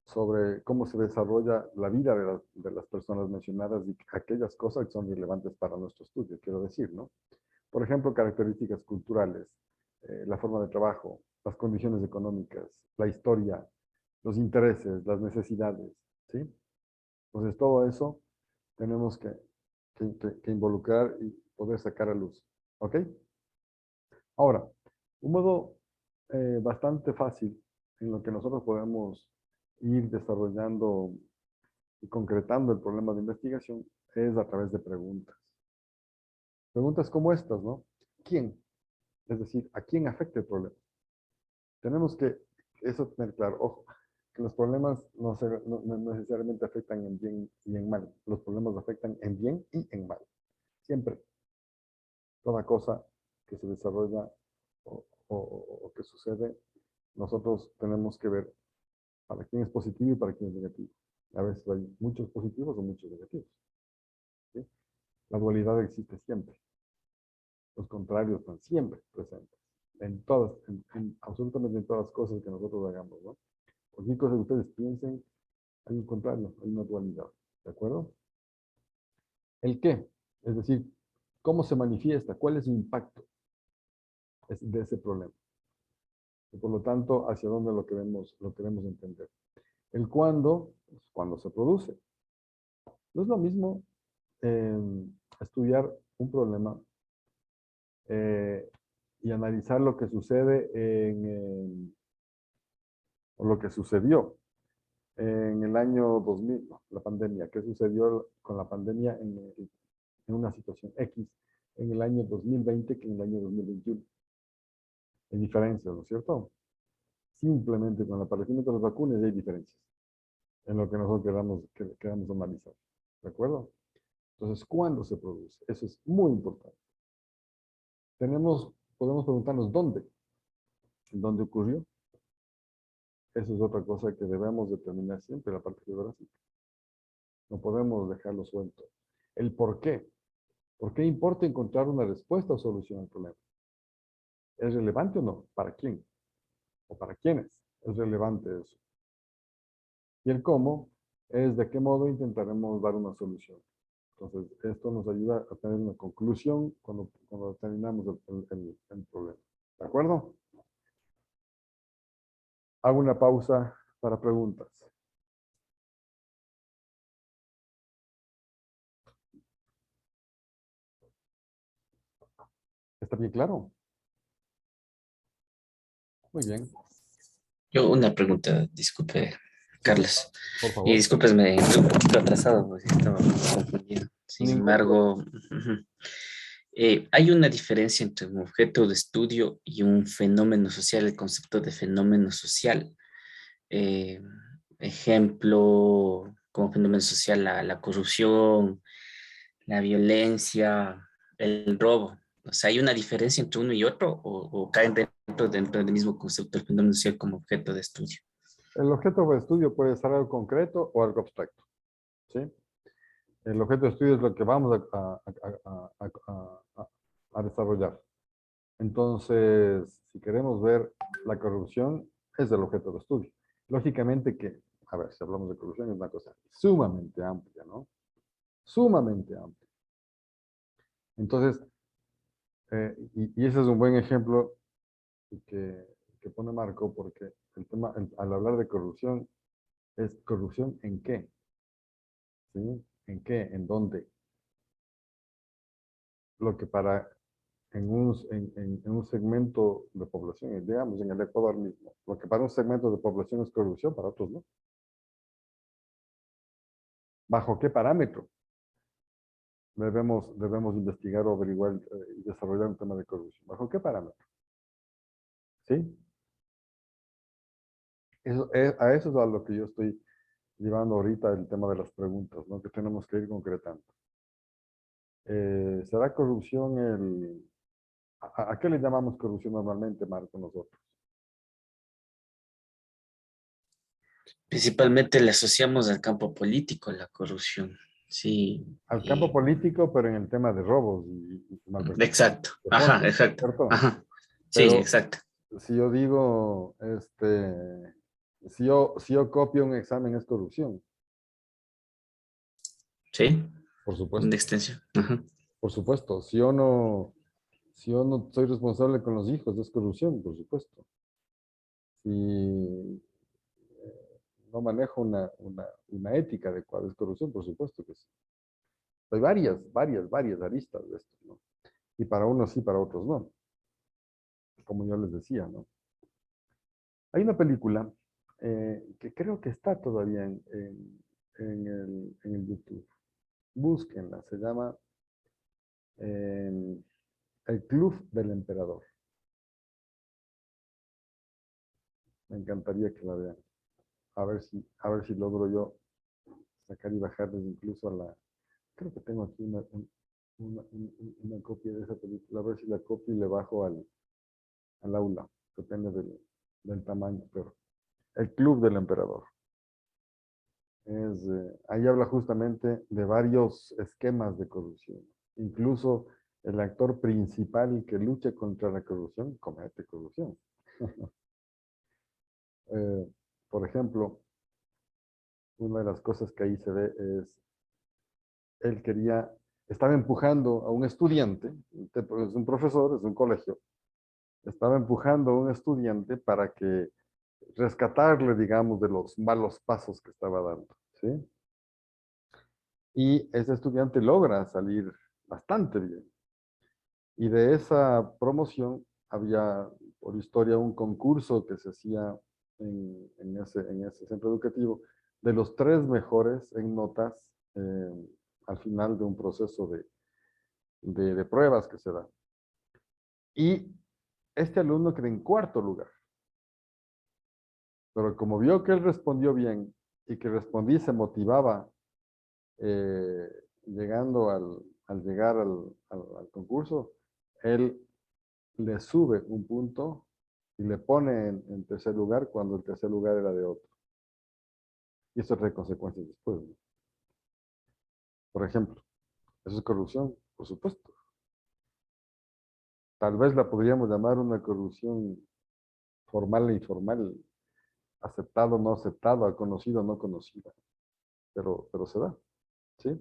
sobre cómo se desarrolla la vida de las personas mencionadas y aquellas cosas que son relevantes para nuestro estudio, quiero decir, ¿no? Por ejemplo, características culturales, la forma de trabajo, las condiciones económicas, la historia, los intereses, las necesidades, ¿sí? Entonces, todo eso tenemos que involucrar y poder sacar a luz, ¿ok? Ahora, un modo bastante fácil en lo que nosotros podemos ir desarrollando y concretando el problema de investigación es a través de preguntas. Preguntas como estas, ¿no? ¿Quién? Es decir, ¿a quién afecta el problema? Tenemos que eso tener claro. Ojo, que los problemas no necesariamente afectan en bien y en mal. Los problemas afectan en bien y en mal. Siempre. Toda cosa que se desarrolla o que sucede, nosotros tenemos que ver para quién es positivo y para quién es negativo. A veces hay muchos positivos o muchos negativos. ¿Sí? La dualidad existe siempre. Los contrarios están siempre presentes. En todas, absolutamente en todas las cosas que nosotros hagamos, ¿no? Cualquier cosa que ustedes piensen, hay un contrario, hay una dualidad. ¿De acuerdo? ¿El qué? Es decir, ¿cómo se manifiesta? ¿Cuál es su impacto de ese problema? Y por lo tanto, ¿hacia dónde lo queremos entender? El cuándo, pues, cuando se produce. No es lo mismo estudiar un problema y analizar lo que sucede o lo que sucedió en el año 2000, no, la pandemia, qué sucedió con la pandemia en una situación X en el año 2020 que en el año 2021. Hay diferencias, ¿no es cierto? Simplemente con el aparecimiento de las vacunas hay diferencias en lo que nosotros queramos analizar. ¿De acuerdo? Entonces, ¿cuándo se produce? Eso es muy importante. Podemos preguntarnos dónde. ¿Dónde ocurrió? Eso es otra cosa que debemos determinar siempre, la parte geográfica. No podemos dejarlo suelto. El por qué. ¿Por qué importa encontrar una respuesta o solución al problema? ¿Es relevante o no? ¿Para quién? ¿O para quiénes? Es relevante eso. Y el cómo es de qué modo intentaremos dar una solución. Entonces, esto nos ayuda a tener una conclusión cuando terminamos el problema. ¿De acuerdo? Hago una pausa para preguntas. ¿Está bien claro? Muy bien. Yo una pregunta, disculpe, Sí, Carlos. por Y favor. discúlpeme, estoy un poquito atrasado, porque estaba confundido. Sin Ningún problema. embargo, hay una diferencia entre un objeto de estudio y un fenómeno social, el concepto de fenómeno social. Eh, Ejemplo, como fenómeno social, la corrupción, la violencia, el robo. O sea, ¿hay una diferencia entre uno y otro o caen dentro del mismo concepto del fenómeno social como objeto de estudio? El objeto de estudio puede ser algo concreto o algo abstracto. ¿Sí? El objeto de estudio es lo que vamos a desarrollar. Entonces, si queremos ver la corrupción, es el objeto de estudio. Lógicamente que, a ver, si hablamos de corrupción, es una cosa sumamente amplia, ¿no? Sumamente amplia. Entonces, y ese es un buen ejemplo que pone Marco, porque el tema, al hablar de corrupción, es corrupción en qué, ¿sí? ¿En qué? ¿En dónde? Lo que para en un segmento de población, digamos en el Ecuador mismo. Lo que para un segmento de población es corrupción, para otros no. ¿Bajo qué parámetro debemos investigar o averiguar y desarrollar un tema de corrupción? ¿Bajo qué parámetro? ¿Sí? A eso es a lo que yo estoy llevando ahorita el tema de las preguntas, ¿no? Que tenemos que ir concretando. ¿Será corrupción ¿A qué le llamamos corrupción normalmente, Marco, nosotros? Principalmente le asociamos al campo político la corrupción. Sí. Al campo político, pero en el tema de robos y malversación Exacto. de Ajá, fondos, exacto. ¿cierto? Ajá. Sí, Pero exacto. si yo digo, si yo copio un examen es corrupción, Sí. por De supuesto, extensión. Ajá. por supuesto. Si yo no soy responsable con los hijos, es corrupción, por supuesto. Si no manejo una ética adecuada, es corrupción, por supuesto que sí. Hay varias aristas de esto, ¿no? Y para unos sí, para otros no. Como yo les decía, ¿no? Hay una película que creo que está todavía en el YouTube. Búsquenla, se llama eh, El Club del Emperador. Me encantaría que la vean. A ver si logro yo sacar y bajarles incluso creo que tengo aquí una copia de esa película. A ver si la copio y le bajo al aula. Depende del tamaño, pero El Club del Emperador. Ahí habla justamente de varios esquemas de corrupción. Incluso el actor principal que lucha contra la corrupción comete corrupción. Por ejemplo, una de las cosas que ahí se ve es, él estaba empujando a un estudiante, es un profesor, es un colegio, estaba empujando a un estudiante para que rescatarle, digamos, de los malos pasos que estaba dando, ¿sí? Y ese estudiante logra salir bastante bien. Y de esa promoción había, por historia, un concurso que se hacía en ese centro educativo de los 3 mejores en notas al final de un proceso de pruebas que se da. Y este alumno quedó en 4º lugar. Pero como vio que él respondió bien y que respondí se motivaba eh, llegando al llegar al concurso, él le sube un punto y le pone en 3er lugar cuando el 3er lugar era de otro. Y eso trae consecuencias después, ¿no? Por ejemplo, ¿eso es corrupción? Por supuesto. Tal vez la podríamos llamar una corrupción formal e informal, aceptado, no aceptado, conocido, no conocida. Pero se da, ¿sí?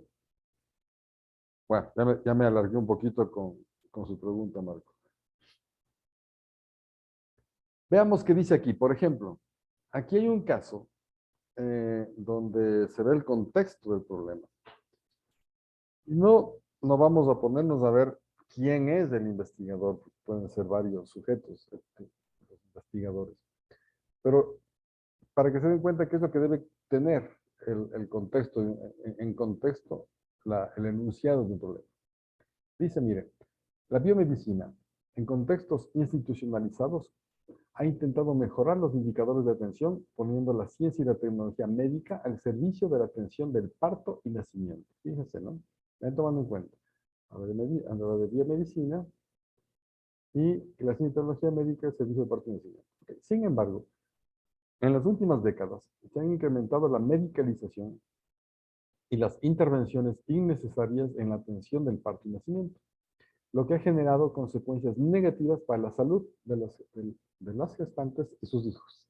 Bueno, ya me alargué un poquito con su pregunta, Marco. Veamos qué dice aquí. Por ejemplo, aquí hay un caso donde se ve el contexto del problema. No vamos a ponernos a ver quién es el investigador, porque pueden ser varios sujetos, los investigadores. Pero para que se den cuenta que es lo que debe tener el contexto, en contexto, el enunciado de un problema. Dice, mire, la biomedicina, en contextos institucionalizados, ha intentado mejorar los indicadores de atención poniendo la ciencia y la tecnología médica al servicio de la atención del parto y nacimiento. Fíjense, ¿no? Están tomando en cuenta. Habla de biomedicina y la ciencia y tecnología médica al servicio del parto y nacimiento. Okay. Sin embargo, en las últimas décadas se han incrementado la medicalización y las intervenciones innecesarias en la atención del parto y nacimiento, lo que ha generado consecuencias negativas para la salud de las gestantes y sus hijos.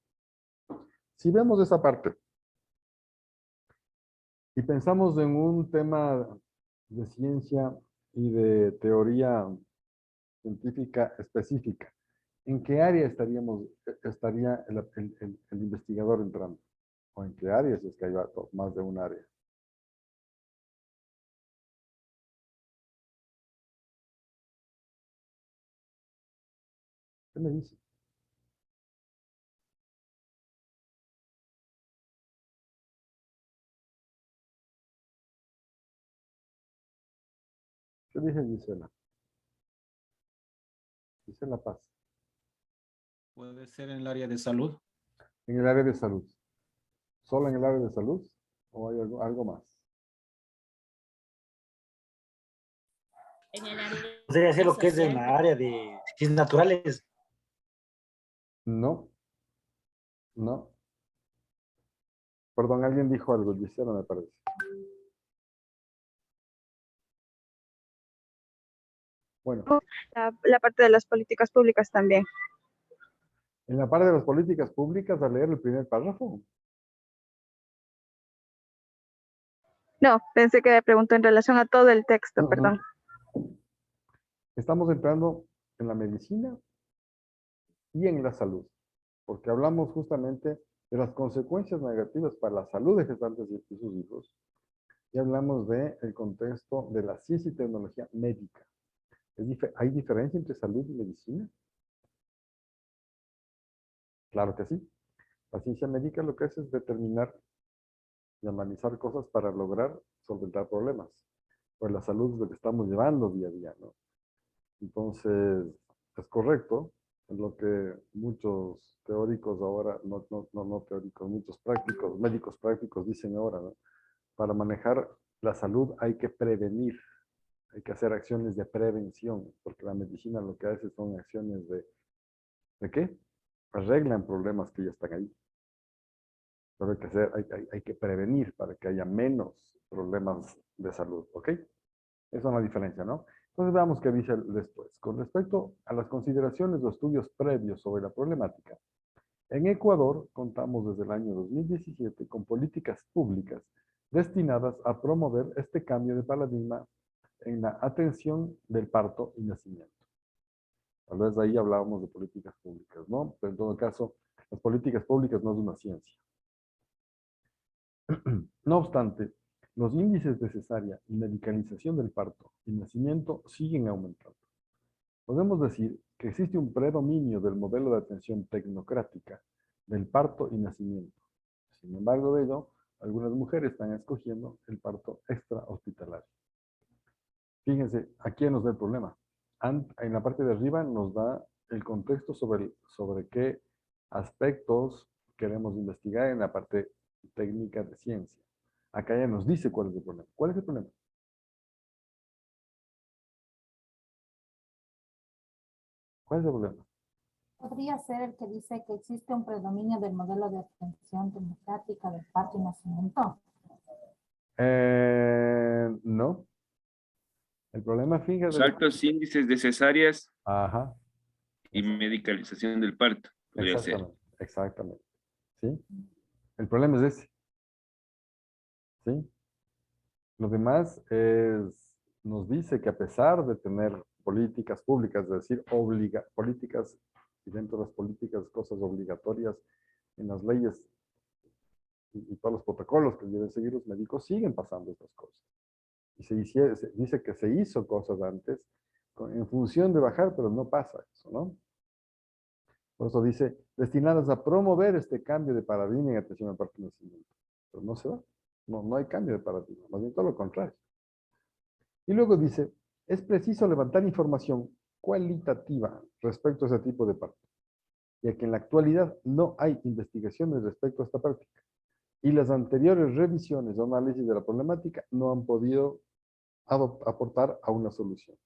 Si vemos esa parte y pensamos en un tema de ciencia y de teoría científica específica, ¿en qué área estaría el investigador entrando? ¿O en qué áreas es que hay más de un área? ¿Qué me dice? ¿Qué dice Gisela? Gisela Paz. Puede ser en el área de salud. En el área de salud. ¿Solo en el área de salud? ¿O hay algo más? En el área Podría ser lo que es en social. la área de ciencias naturales. No, no. Perdón, alguien dijo algo, Gisela me parece. Bueno, La parte de las políticas públicas también. en la parte de las políticas públicas, al leer el primer párrafo, No, pensé que me preguntó en relación a todo el texto, perdón. estamos entrando en la medicina y en la salud, porque hablamos justamente de las consecuencias negativas para la salud de gestantes y sus hijos, y hablamos del contexto de la ciencia y tecnología médica. ¿Hay diferencia entre salud y medicina? Claro que sí. La ciencia médica lo que hace es determinar y analizar cosas para lograr solventar problemas. Pues la salud es lo que estamos llevando día a día, ¿no? Entonces, es correcto, es lo que muchos teóricos ahora, no teóricos, muchos prácticos, médicos prácticos dicen ahora, ¿no? Para manejar la salud hay que prevenir, hay que hacer acciones de prevención, porque la medicina lo que hace son acciones ¿de qué? Arreglan problemas que ya están ahí. Pero hay que prevenir para que haya menos problemas de salud, ¿ok? Esa es una diferencia, ¿no? Entonces veamos qué dice después. Con respecto a las consideraciones o estudios previos sobre la problemática, en Ecuador contamos desde el año 2017 con políticas públicas destinadas a promover este cambio de paradigma en la atención del parto y nacimiento. Tal vez ahí hablábamos de políticas públicas, ¿no? Pero en todo caso, las políticas públicas no es una ciencia. No obstante, los índices de cesárea y medicalización del parto y nacimiento siguen aumentando. Podemos decir que existe un predominio del modelo de atención tecnocrática del parto y nacimiento. Sin embargo de ello, algunas mujeres están escogiendo el parto extrahospitalario. Fíjense, aquí nos da el problema. En la parte de arriba nos da el contexto sobre qué aspectos queremos investigar en la parte técnica de ciencia. Acá ya nos dice cuál es el problema. ¿Cuál es el problema? ¿Cuál es el problema? Podría ser el que dice que existe un predominio del modelo de atención democrática del parto y nacimiento. No. El problema, Los fíjate. altos índices de cesáreas Ajá. y medicalización del parto, podría ser. Exactamente, exactamente. ¿Sí? El problema es ese. ¿Sí? Lo demás nos dice que a pesar de tener políticas públicas, es decir, políticas, y dentro de las políticas, cosas obligatorias en las leyes y todos los protocolos que deben seguir los médicos, siguen pasando estas cosas. Y se dice que se hizo cosas antes en función de bajar, pero no pasa eso, ¿no? Por eso dice, destinadas a promover este cambio de paradigma en atención al parto y nacimiento. Pero no se da. No hay cambio de paradigma, más bien todo lo contrario. Y luego dice, es preciso levantar información cualitativa respecto a ese tipo de parto, ya que en la actualidad no hay investigaciones respecto a esta práctica. Y las anteriores revisiones o análisis de la problemática no han podido aportar a una solución.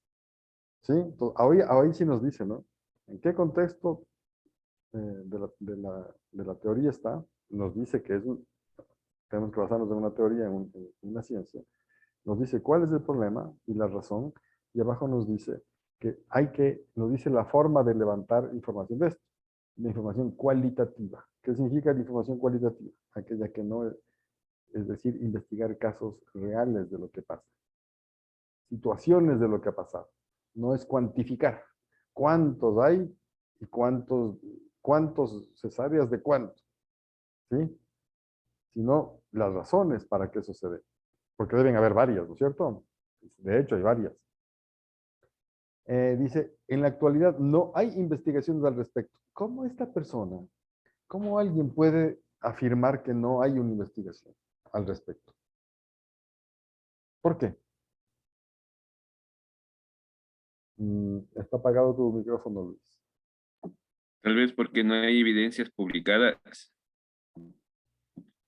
¿Sí? Entonces, hoy sí nos dice, ¿no? ¿En qué contexto de la teoría está? Nos dice que tenemos que basarnos en una teoría, en una ciencia. Nos dice cuál es el problema y la razón, y abajo nos dice nos dice la forma de levantar información de esto, la información cualitativa. ¿Qué significa la información cualitativa? Aquella que no es decir, investigar casos reales de lo que pasa, situaciones de lo que ha pasado. No es cuantificar cuántos hay y cuántos cesáreas de cuánto, ¿sí? Sino las razones para que eso se dé. Porque deben haber varias, ¿no es cierto? De hecho, hay varias. Dice, en la actualidad no hay investigaciones al respecto. ¿Cómo esta persona, cómo alguien puede afirmar que no hay una investigación al respecto? ¿Por qué? Está apagado tu micrófono, Luis. Tal vez porque no hay evidencias publicadas. O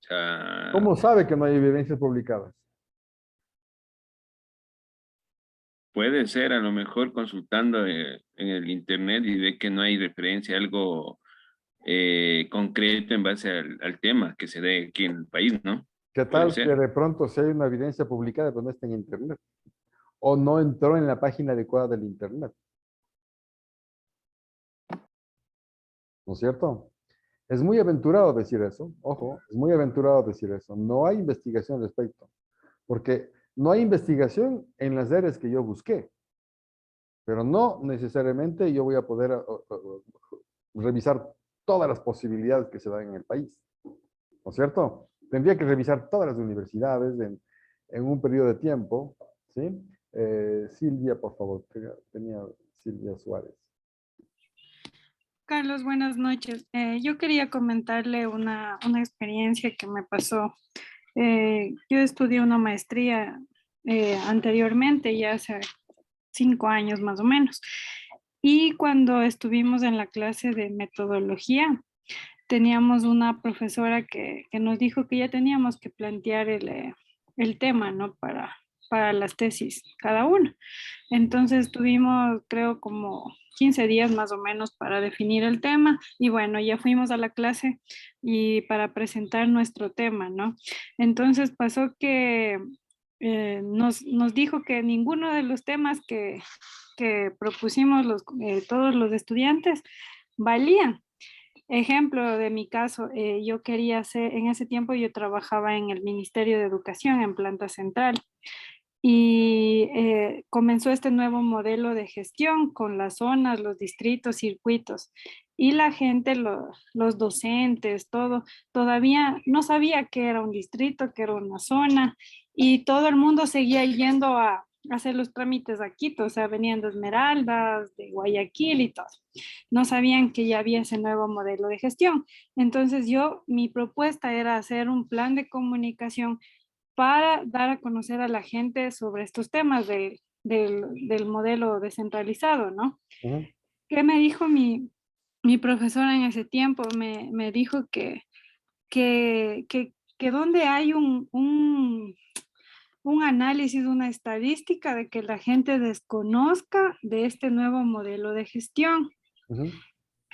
sea, ¿Cómo sabe que no hay evidencias publicadas? puede ser a lo mejor consultando en el internet y ve que no hay referencia a algo concreto en base al tema que se dé aquí en el país, ¿no? ¿Qué Puede tal que ser. de pronto si hay una evidencia publicada pero no está en internet? O no entró en la página adecuada del internet. ¿No es cierto? Es muy aventurado decir eso. Ojo, es muy aventurado decir eso. No hay investigación al respecto. Porque no hay investigación en las áreas que yo busqué. Pero no necesariamente yo voy a poder revisar todas las posibilidades que se dan en el país. ¿No es cierto? Tendría que revisar todas las universidades en un periodo de tiempo. ¿Sí? Silvia, por favor. Tenía Silvia Suárez. Carlos, buenas noches. Yo quería comentarle una experiencia que me pasó. Yo estudié una maestría anteriormente, ya hace 5 años más o menos. Y cuando estuvimos en la clase de metodología, teníamos una profesora que nos dijo que ya teníamos que plantear el tema, ¿no? Para las tesis, cada uno. Entonces tuvimos, creo, como 15 días más o menos para definir el tema y bueno, ya fuimos a la clase y para presentar nuestro tema, ¿no? Entonces pasó que nos dijo que ninguno de los temas que propusimos todos los estudiantes valían. Ejemplo de mi caso, yo quería hacer, en ese tiempo yo trabajaba en el Ministerio de Educación en Planta Central y comenzó este nuevo modelo de gestión con las zonas, los distritos, circuitos. Y la gente, los docentes, todo, todavía no sabía qué era un distrito, qué era una zona, y todo el mundo seguía yendo a hacer los trámites a Quito, o sea, venían de Esmeraldas, de Guayaquil y todo. No sabían que ya había ese nuevo modelo de gestión. Entonces mi propuesta era hacer un plan de comunicación para dar a conocer a la gente sobre estos temas del modelo descentralizado, ¿no? ¿Qué me dijo mi profesora en ese tiempo? Me dijo que donde hay un análisis, una estadística de que la gente desconozca de este nuevo modelo de gestión.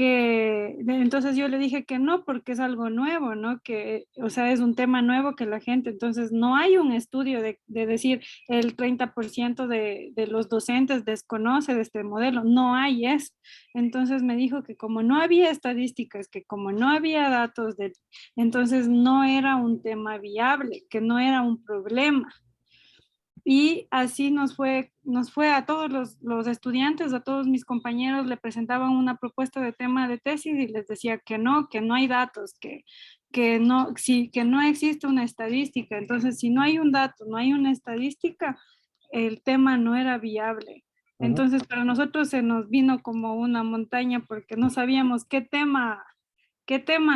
Entonces yo le dije que no, porque es algo nuevo, ¿no? Que, o sea, es un tema nuevo que la gente, entonces no hay un estudio de decir el 30% de los docentes desconoce de este modelo, no hay eso. Entonces me dijo que como no había estadísticas, que como no había datos, entonces no era un tema viable, que no era un problema. Y así nos fue a todos los estudiantes, a todos mis compañeros, le presentaban una propuesta de tema de tesis y les decía que no hay datos, que no existe una estadística. Entonces, si no hay un dato, no hay una estadística, el tema no era viable. Entonces, para nosotros se nos vino como una montaña porque no sabíamos qué tema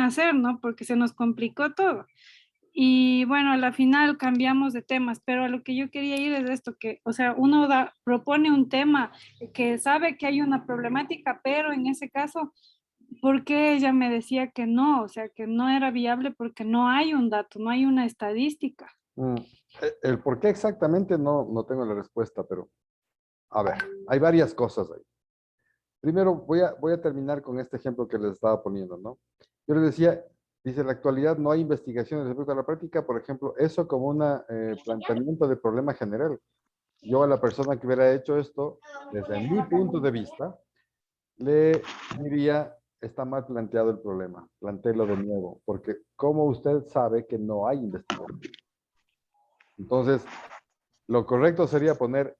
hacer, ¿no? Porque se nos complicó todo. Y bueno, a la final cambiamos de temas, pero a lo que yo quería ir es esto, que, o sea, uno propone un tema que sabe que hay una problemática, pero en ese caso, ¿por qué ella me decía que no? O sea, que no era viable porque no hay un dato, no hay una estadística. El por qué exactamente no tengo la respuesta, pero a ver, hay varias cosas ahí. Primero, voy a terminar con este ejemplo que les estaba poniendo, ¿no? Yo les decía, dice, en la actualidad no hay investigaciones respecto a la práctica, por ejemplo, eso como un planteamiento de problema general. Yo a la persona que hubiera hecho esto, desde mi punto de vista, le diría, está mal planteado el problema, plantéelo de nuevo, porque ¿cómo usted sabe que no hay investigación? Entonces, lo correcto sería poner...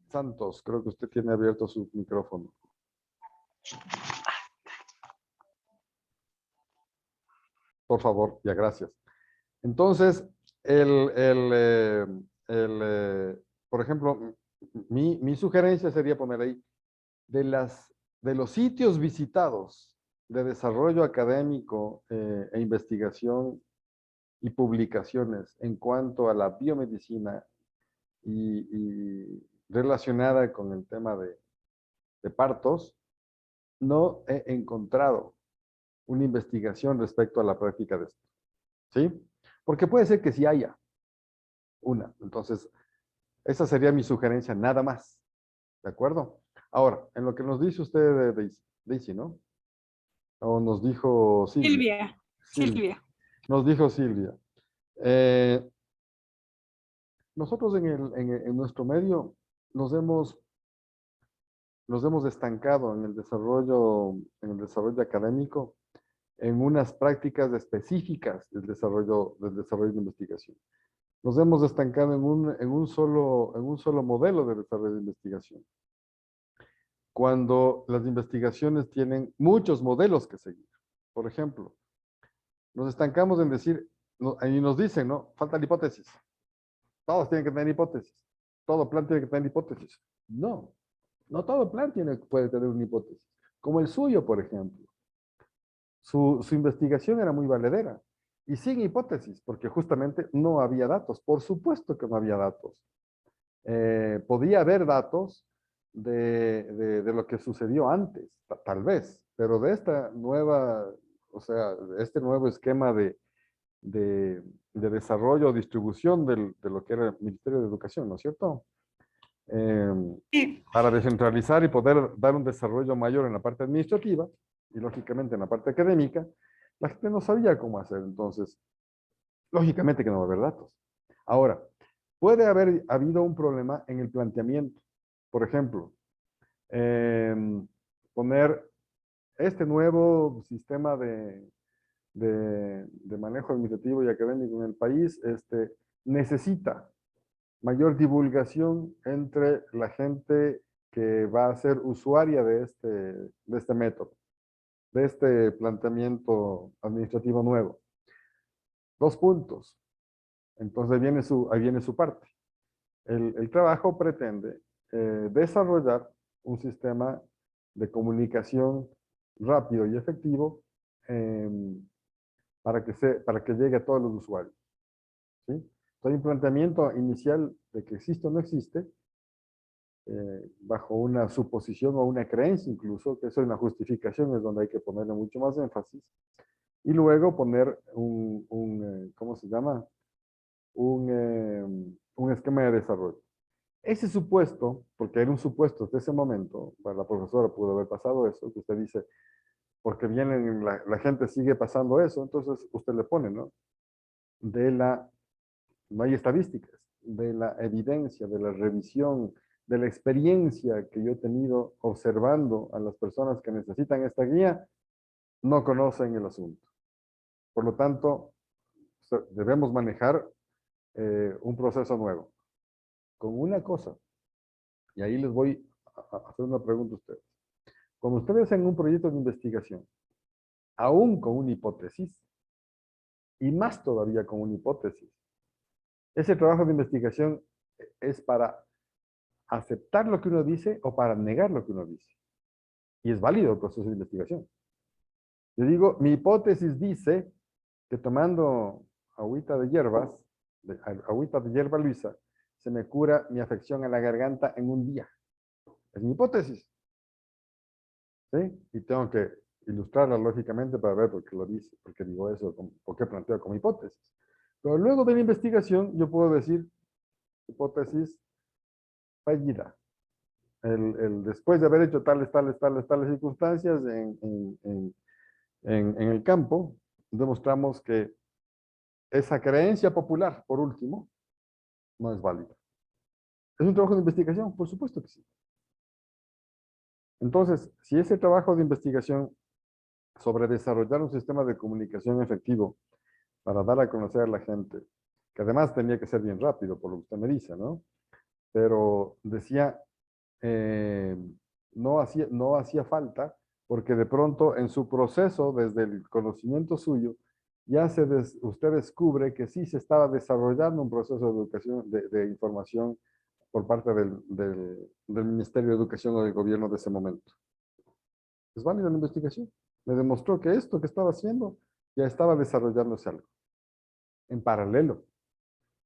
Santos, creo que usted tiene abierto su micrófono. Por favor, ya, gracias. Entonces, por ejemplo, mi sugerencia sería poner ahí, de los sitios visitados de desarrollo académico e investigación y publicaciones en cuanto a la biomedicina y relacionada con el tema de partos, no he encontrado una investigación respecto a la práctica de esto. ¿Sí? Porque puede ser que sí haya una. Entonces, esa sería mi sugerencia, nada más. ¿De acuerdo? Ahora, en lo que nos dice usted, Daisy, ¿no? O nos dijo Silvia. Silvia. Nos dijo Silvia. Nosotros en nuestro medio nos hemos estancado en el desarrollo académico en unas prácticas específicas del desarrollo de investigación. Nos hemos estancado en un solo modelo de desarrollo de investigación. Cuando las investigaciones tienen muchos modelos que seguir. Por ejemplo, nos estancamos en decir, y nos dicen, ¿no? Falta la hipótesis. Todos tienen que tener hipótesis. Todo plan tiene que tener hipótesis. No, no todo plan puede tener una hipótesis. Como el suyo, por ejemplo. Su investigación era muy valedera y sin hipótesis, porque justamente no había datos. Por supuesto que no había datos. Podía haber datos de lo que sucedió antes, tal vez, pero de esta nueva, o sea, de este nuevo esquema de desarrollo o distribución de lo que era el Ministerio de Educación, ¿no es cierto? Para descentralizar y poder dar un desarrollo mayor en la parte administrativa y lógicamente en la parte académica, la gente no sabía cómo hacer, entonces, lógicamente que no va a haber datos. Ahora, puede haber habido un problema en el planteamiento. Por ejemplo, poner este nuevo sistema de manejo administrativo y académico en el país necesita mayor divulgación entre la gente que va a ser usuaria de este método, de este planteamiento administrativo nuevo. 2 puntos. Entonces ahí viene su parte. El trabajo pretende desarrollar un sistema de comunicación rápido y efectivo para que llegue a todos los usuarios. ¿Sí? Entonces, hay un planteamiento inicial de que existe o no existe, bajo una suposición o una creencia incluso, que eso es una justificación, es donde hay que ponerle mucho más énfasis, y luego poner ¿cómo se llama? Un esquema de desarrollo. Ese supuesto, porque era un supuesto hasta ese momento, para la profesora pudo haber pasado eso, que usted dice, porque vienen, la gente sigue pasando eso, entonces usted le pone, ¿no? No hay estadísticas, de la evidencia, de la revisión, de la experiencia que yo he tenido observando a las personas que necesitan esta guía, no conocen el asunto. Por lo tanto, debemos manejar un proceso nuevo. Con una cosa, y ahí les voy a hacer una pregunta a ustedes. Cuando ustedes hacen un proyecto de investigación, aún con una hipótesis, y más todavía con una hipótesis, ese trabajo de investigación es para aceptar lo que uno dice o para negar lo que uno dice. Y es válido el proceso de investigación. Yo digo, mi hipótesis dice que tomando agüita de hierbas, agüita de hierba luisa, se me cura mi afección a la garganta en un día. Es mi hipótesis. ¿Sí? Y tengo que ilustrarla lógicamente para ver por qué lo dice, por qué digo eso, por qué planteo como hipótesis. Pero luego de la investigación yo puedo decir hipótesis fallida. Después de haber hecho tales circunstancias en el campo, demostramos que esa creencia popular, por último, no es válida. ¿Es un trabajo de investigación? Por supuesto que sí. Entonces, si ese trabajo de investigación sobre desarrollar un sistema de comunicación efectivo para dar a conocer a la gente, que además tenía que ser bien rápido, por lo que usted me dice, ¿no? Pero decía, no hacía falta, porque de pronto en su proceso, desde el conocimiento suyo, usted descubre que sí se estaba desarrollando un proceso de educación, de información por parte del Ministerio de Educación o del gobierno de ese momento. Es válida la investigación. Me demostró que esto que estaba haciendo ya estaba desarrollándose algo. En paralelo.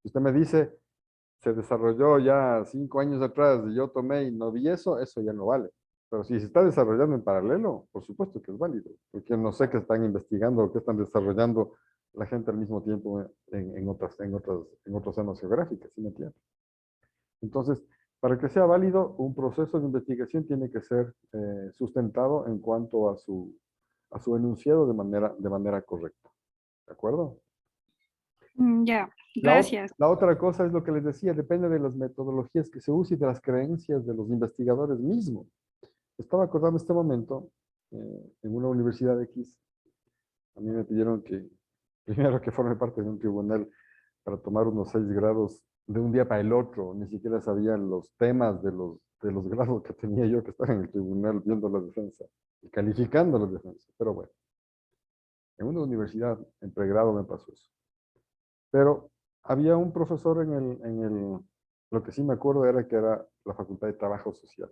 Usted me dice, se desarrolló ya 5 años atrás y yo tomé y no vi eso, eso ya no vale. Pero si se está desarrollando en paralelo, por supuesto que es válido. Porque no sé qué están investigando o qué están desarrollando la gente al mismo tiempo en otras zonas geográficas, ¿sí me entiende? Entonces, para que sea válido, un proceso de investigación tiene que ser sustentado en cuanto a su enunciado de manera correcta. ¿De acuerdo? Ya, La, gracias. la otra cosa es lo que les decía, depende de las metodologías que se usen y de las creencias de los investigadores mismos. Estaba acordando este momento, en una universidad X, a mí me pidieron que, primero que forme parte de un tribunal para tomar unos 6 grados de un día para el otro. Ni siquiera sabían los temas de los grados que tenía yo que estar en el tribunal viendo la defensa y calificando la defensa. Pero bueno, en una universidad, en pregrado me pasó eso. Pero había un profesor lo que sí me acuerdo era que era la Facultad de Trabajo Social.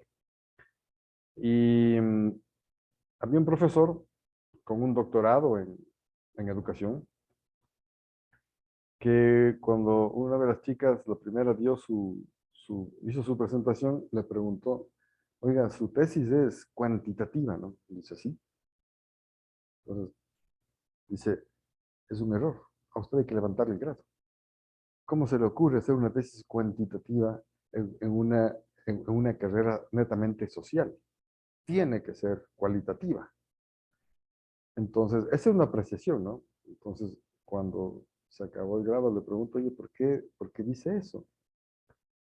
Y había un profesor con un doctorado en educación, que cuando una de las chicas, la primera, hizo su presentación, le preguntó, oiga, su tesis es cuantitativa, ¿no? Y dice, sí. Entonces, dice, es un error. A usted hay que levantarle el grado. ¿Cómo se le ocurre hacer una tesis cuantitativa en una carrera netamente social? Tiene que ser cualitativa. Entonces, esa es una apreciación, ¿no? Entonces, cuando se acabó el grado, le pregunto, oye, ¿por qué dice eso?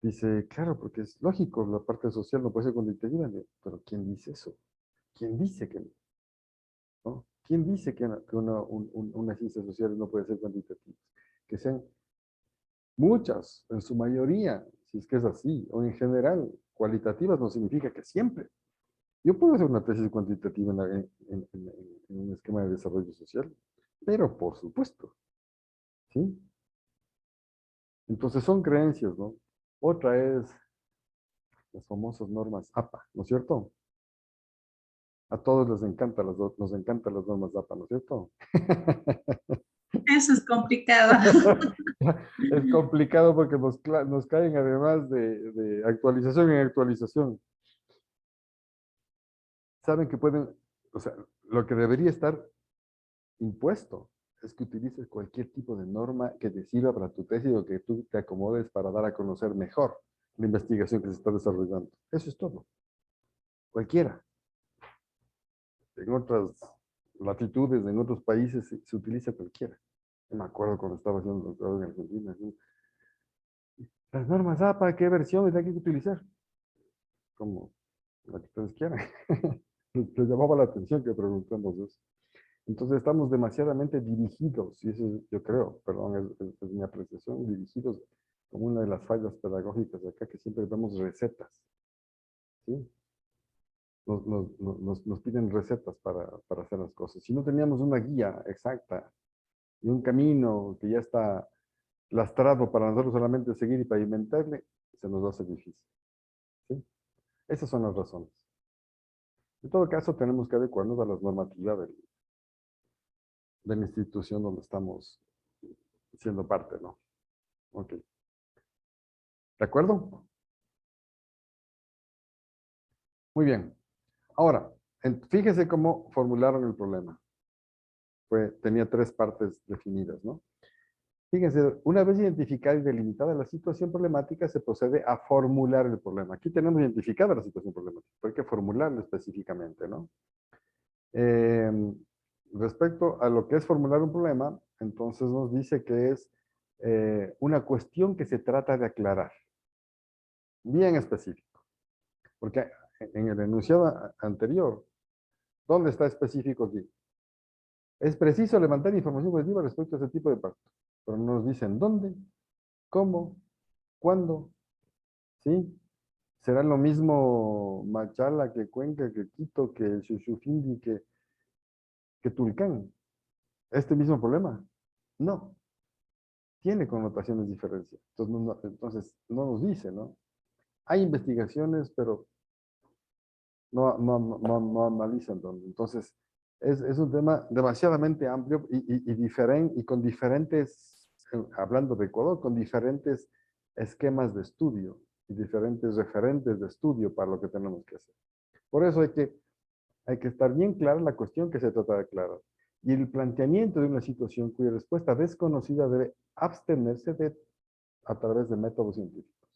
Dice, claro, porque es lógico, la parte social no puede ser cuantitativa. Pero ¿quién dice eso? ¿Quién dice que no? ¿Quién dice que una ciencia social no puede ser cuantitativa? Que sean muchas, en su mayoría, si es que es así, o en general, cualitativas no significa que siempre. Yo puedo hacer una tesis cuantitativa en un esquema de desarrollo social, pero por supuesto, ¿sí? Entonces son creencias, ¿no? Otra es las famosas normas APA, ¿no es cierto? A todos nos encantan las normas APA, ¿no es cierto? Eso es complicado. Es complicado porque nos caen además de actualización en actualización. Saben que pueden, o sea, lo que debería estar impuesto es que utilices cualquier tipo de norma que te sirva para tu tesis o que tú te acomodes para dar a conocer mejor la investigación que se está desarrollando. Eso es todo. Cualquiera. En otras latitudes, en otros países, se utiliza cualquiera. Yo me acuerdo cuando estaba haciendo un doctorado en Argentina. ¿Sí? Las normas APA, ¿qué versiones hay que utilizar? Como la que ustedes quieran. Les llamaba la atención que preguntamos eso. Entonces estamos demasiadamente dirigidos, y eso yo creo, perdón, es mi apreciación, dirigidos como una de las fallas pedagógicas de acá, que siempre damos recetas. ¿Sí? Nos piden recetas para hacer las cosas. Si no teníamos una guía exacta y un camino que ya está lastrado para nosotros solamente seguir y pavimentarle, se nos hace difícil. ¿Sí? Esas son las razones. En todo caso, tenemos que adecuarnos a las normativas de la institución donde estamos siendo parte, ¿no? Ok. ¿De acuerdo? Muy bien. Ahora, fíjese cómo formularon el problema. Tenía 3 partes definidas, ¿no? Fíjense, una vez identificada y delimitada la situación problemática, se procede a formular el problema. Aquí tenemos identificada la situación problemática, pero hay que formularlo específicamente, ¿no? Respecto a lo que es formular un problema, entonces nos dice que es una cuestión que se trata de aclarar. Bien específico. Porque en el enunciado anterior, ¿dónde está específico aquí? Es preciso levantar información positiva respecto a ese tipo de pacto. Pero no nos dicen dónde, cómo, cuándo, ¿sí? Será lo mismo Machala que Cuenca, que Quito, que Xuxufindi, que Tulcán. este mismo problema? No. Tiene connotaciones diferentes. Entonces, no nos dice, ¿no? Hay investigaciones, pero no analizan dónde. Entonces, es un tema demasiadamente amplio y con diferentes, hablando de Ecuador, con diferentes esquemas de estudio y diferentes referentes de estudio para lo que tenemos que hacer. Por eso hay que estar bien clara la cuestión que se trata de aclarar. Y el planteamiento de una situación cuya respuesta desconocida debe abstenerse a través de métodos científicos.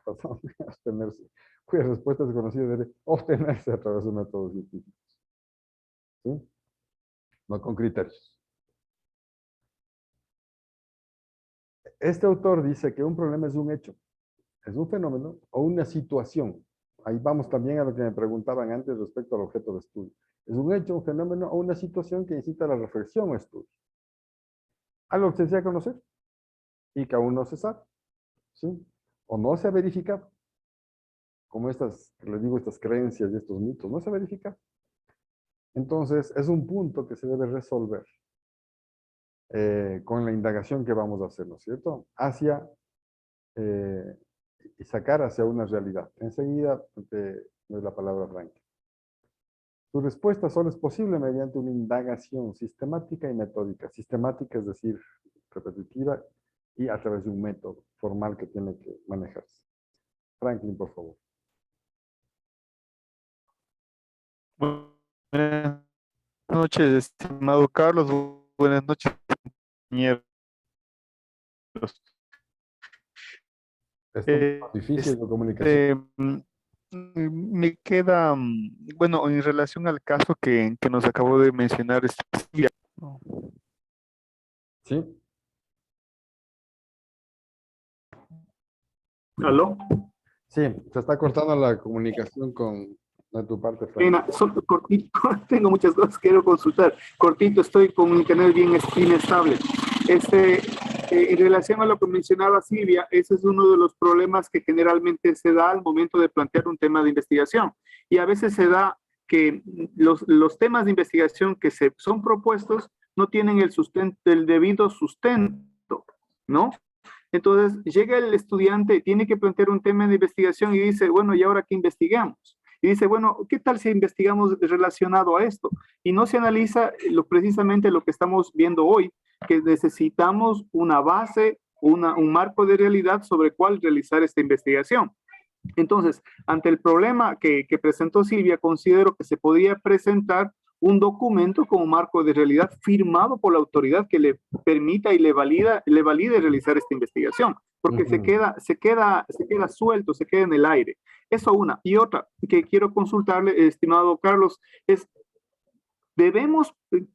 Perdón, abstenerse. Cuya respuesta desconocida debe obtenerse a través de métodos científicos. ¿Sí? No con criterios. Este autor dice que un problema es un hecho, es un fenómeno o una situación. Ahí vamos también a lo que me preguntaban antes respecto al objeto de estudio. Es un hecho, un fenómeno o una situación que incita a la reflexión o estudio. Algo que se desea conocer y que aún no se sabe, ¿sí? O no se ha verificado. Como les digo, estas creencias y estos mitos, no se ha verificado. Entonces, es un punto que se debe resolver con la indagación que vamos a hacer, ¿no es cierto? Y sacar hacia una realidad. Enseguida te doy la palabra a Frank. Su respuesta solo es posible mediante una indagación sistemática y metódica. Sistemática, es decir, repetitiva, y a través de un método formal que tiene que manejarse. Franklin, por favor. Buenas noches, estimado Carlos. Buenas noches, compañeros. Esto es más difícil de comunicación. Me queda, bueno, en relación al caso que nos acabó de mencionar, ¿no? Sí. ¿Aló? Sí, se está cortando la comunicación de tu parte, Frank. Pena, solo cortito, tengo muchas cosas que quiero consultar. Cortito, estoy con un internet bien inestable. En relación a lo que mencionaba Silvia, ese es uno de los problemas que generalmente se da al momento de plantear un tema de investigación. Y a veces se da que los temas de investigación que son propuestos no tienen el debido sustento, ¿no? Entonces llega el estudiante, tiene que plantear un tema de investigación y dice, bueno, ¿y ahora qué investigamos? Y dice, bueno, ¿qué tal si investigamos relacionado a esto? Y no se analiza precisamente lo que estamos viendo hoy, que necesitamos una base, un marco de realidad sobre cuál realizar esta investigación. Entonces, ante el problema que presentó Silvia, considero que se podía presentar un documento como marco de realidad firmado por la autoridad que le permita y le valide realizar esta investigación, porque se queda suelto, se queda en el aire. Eso una. Y otra que quiero consultarle, estimado Carlos, es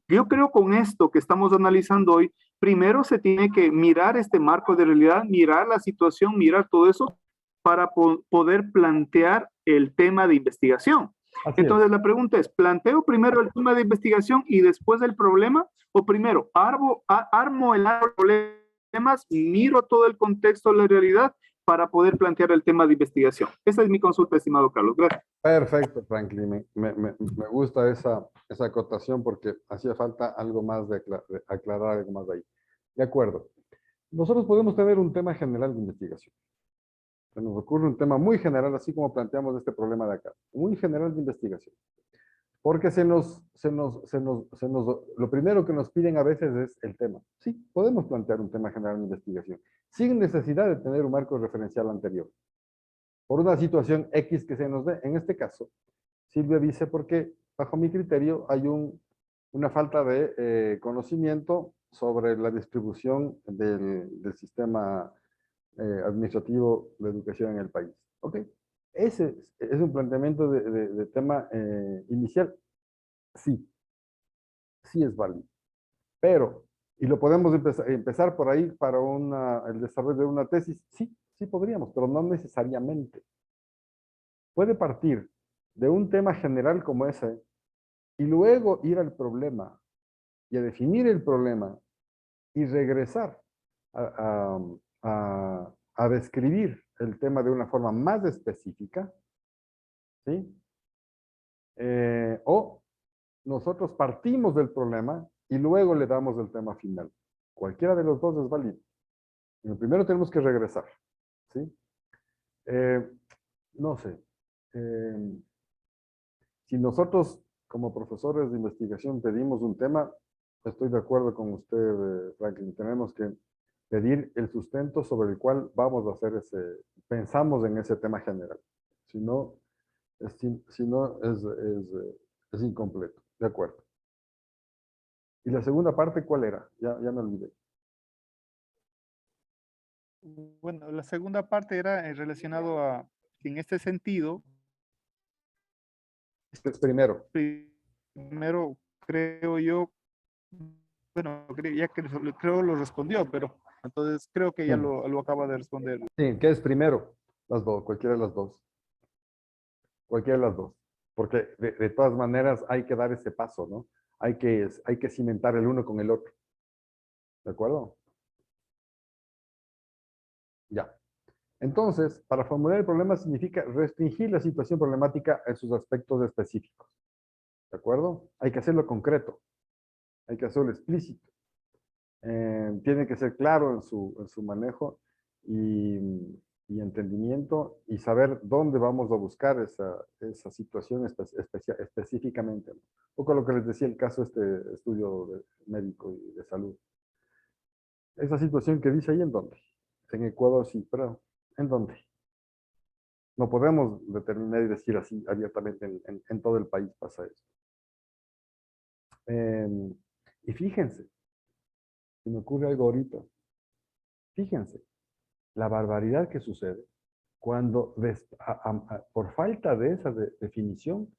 yo creo con esto que estamos analizando hoy, primero se tiene que mirar este marco de realidad, mirar la situación, mirar todo eso para poder plantear el tema de investigación. Entonces la pregunta es, ¿planteo primero el tema de investigación y después el problema? ¿O primero armo el árbol de problemas, miro todo el contexto de la realidad para poder plantear el tema de investigación? Esa es mi consulta, estimado Carlos. Gracias. Perfecto, Franklin. Me gusta esa acotación porque hacía falta algo más de aclarar algo más de ahí. De acuerdo. Nosotros podemos tener un tema general de investigación. Se nos ocurre un tema muy general, así como planteamos este problema de acá. Muy general de investigación. Porque lo primero que nos piden a veces es el tema. Sí, podemos plantear un tema general de investigación, sin necesidad de tener un marco referencial anterior. Por una situación X que se nos dé. En este caso, Silvia dice porque, bajo mi criterio, hay una falta de conocimiento sobre la distribución del sistema administrativo de educación en el país. ¿Ok? Ese es un planteamiento de tema inicial. Sí. Sí es válido. Pero, ¿y lo podemos empezar por ahí para el desarrollo de una tesis? Sí, sí podríamos, pero no necesariamente. Puede partir de un tema general como ese y luego ir al problema y a definir el problema y regresar a describir el tema de una forma más específica, ¿sí? O nosotros partimos del problema y luego le damos el tema final. Cualquiera de los dos es válido. Pero primero tenemos que regresar, ¿sí? No sé. Si nosotros, como profesores de investigación, pedimos un tema, estoy de acuerdo con usted, Franklin, tenemos que pedir el sustento sobre el cual vamos a hacer pensamos en ese tema general. Si no, es incompleto. De acuerdo. ¿Y la segunda parte cuál era? Ya me olvidé. Bueno, la segunda parte era relacionado a que en este sentido, primero creo yo, bueno, ya que creo lo respondió, pero entonces creo que ya lo acaba de responder. Sí, ¿qué es primero? Las dos, cualquiera de las dos. Cualquiera de las dos. Porque de todas maneras hay que dar ese paso, ¿no? Hay que cimentar el uno con el otro. ¿De acuerdo? Ya. Entonces, para formular el problema significa restringir la situación problemática en sus aspectos específicos. ¿De acuerdo? Hay que hacerlo concreto. Hay que hacerlo explícito. Tiene que ser claro en su manejo y entendimiento y saber dónde vamos a buscar esa situación específicamente. Un poco lo que les decía el caso de estudio médico y de salud. Esa situación que dice ahí, ¿en dónde? En Ecuador sí, pero ¿en dónde? No podemos determinar y decir así abiertamente en todo el país pasa eso. Y fíjense, si me ocurre algo ahorita, fíjense, la barbaridad que sucede cuando por falta de esa definición,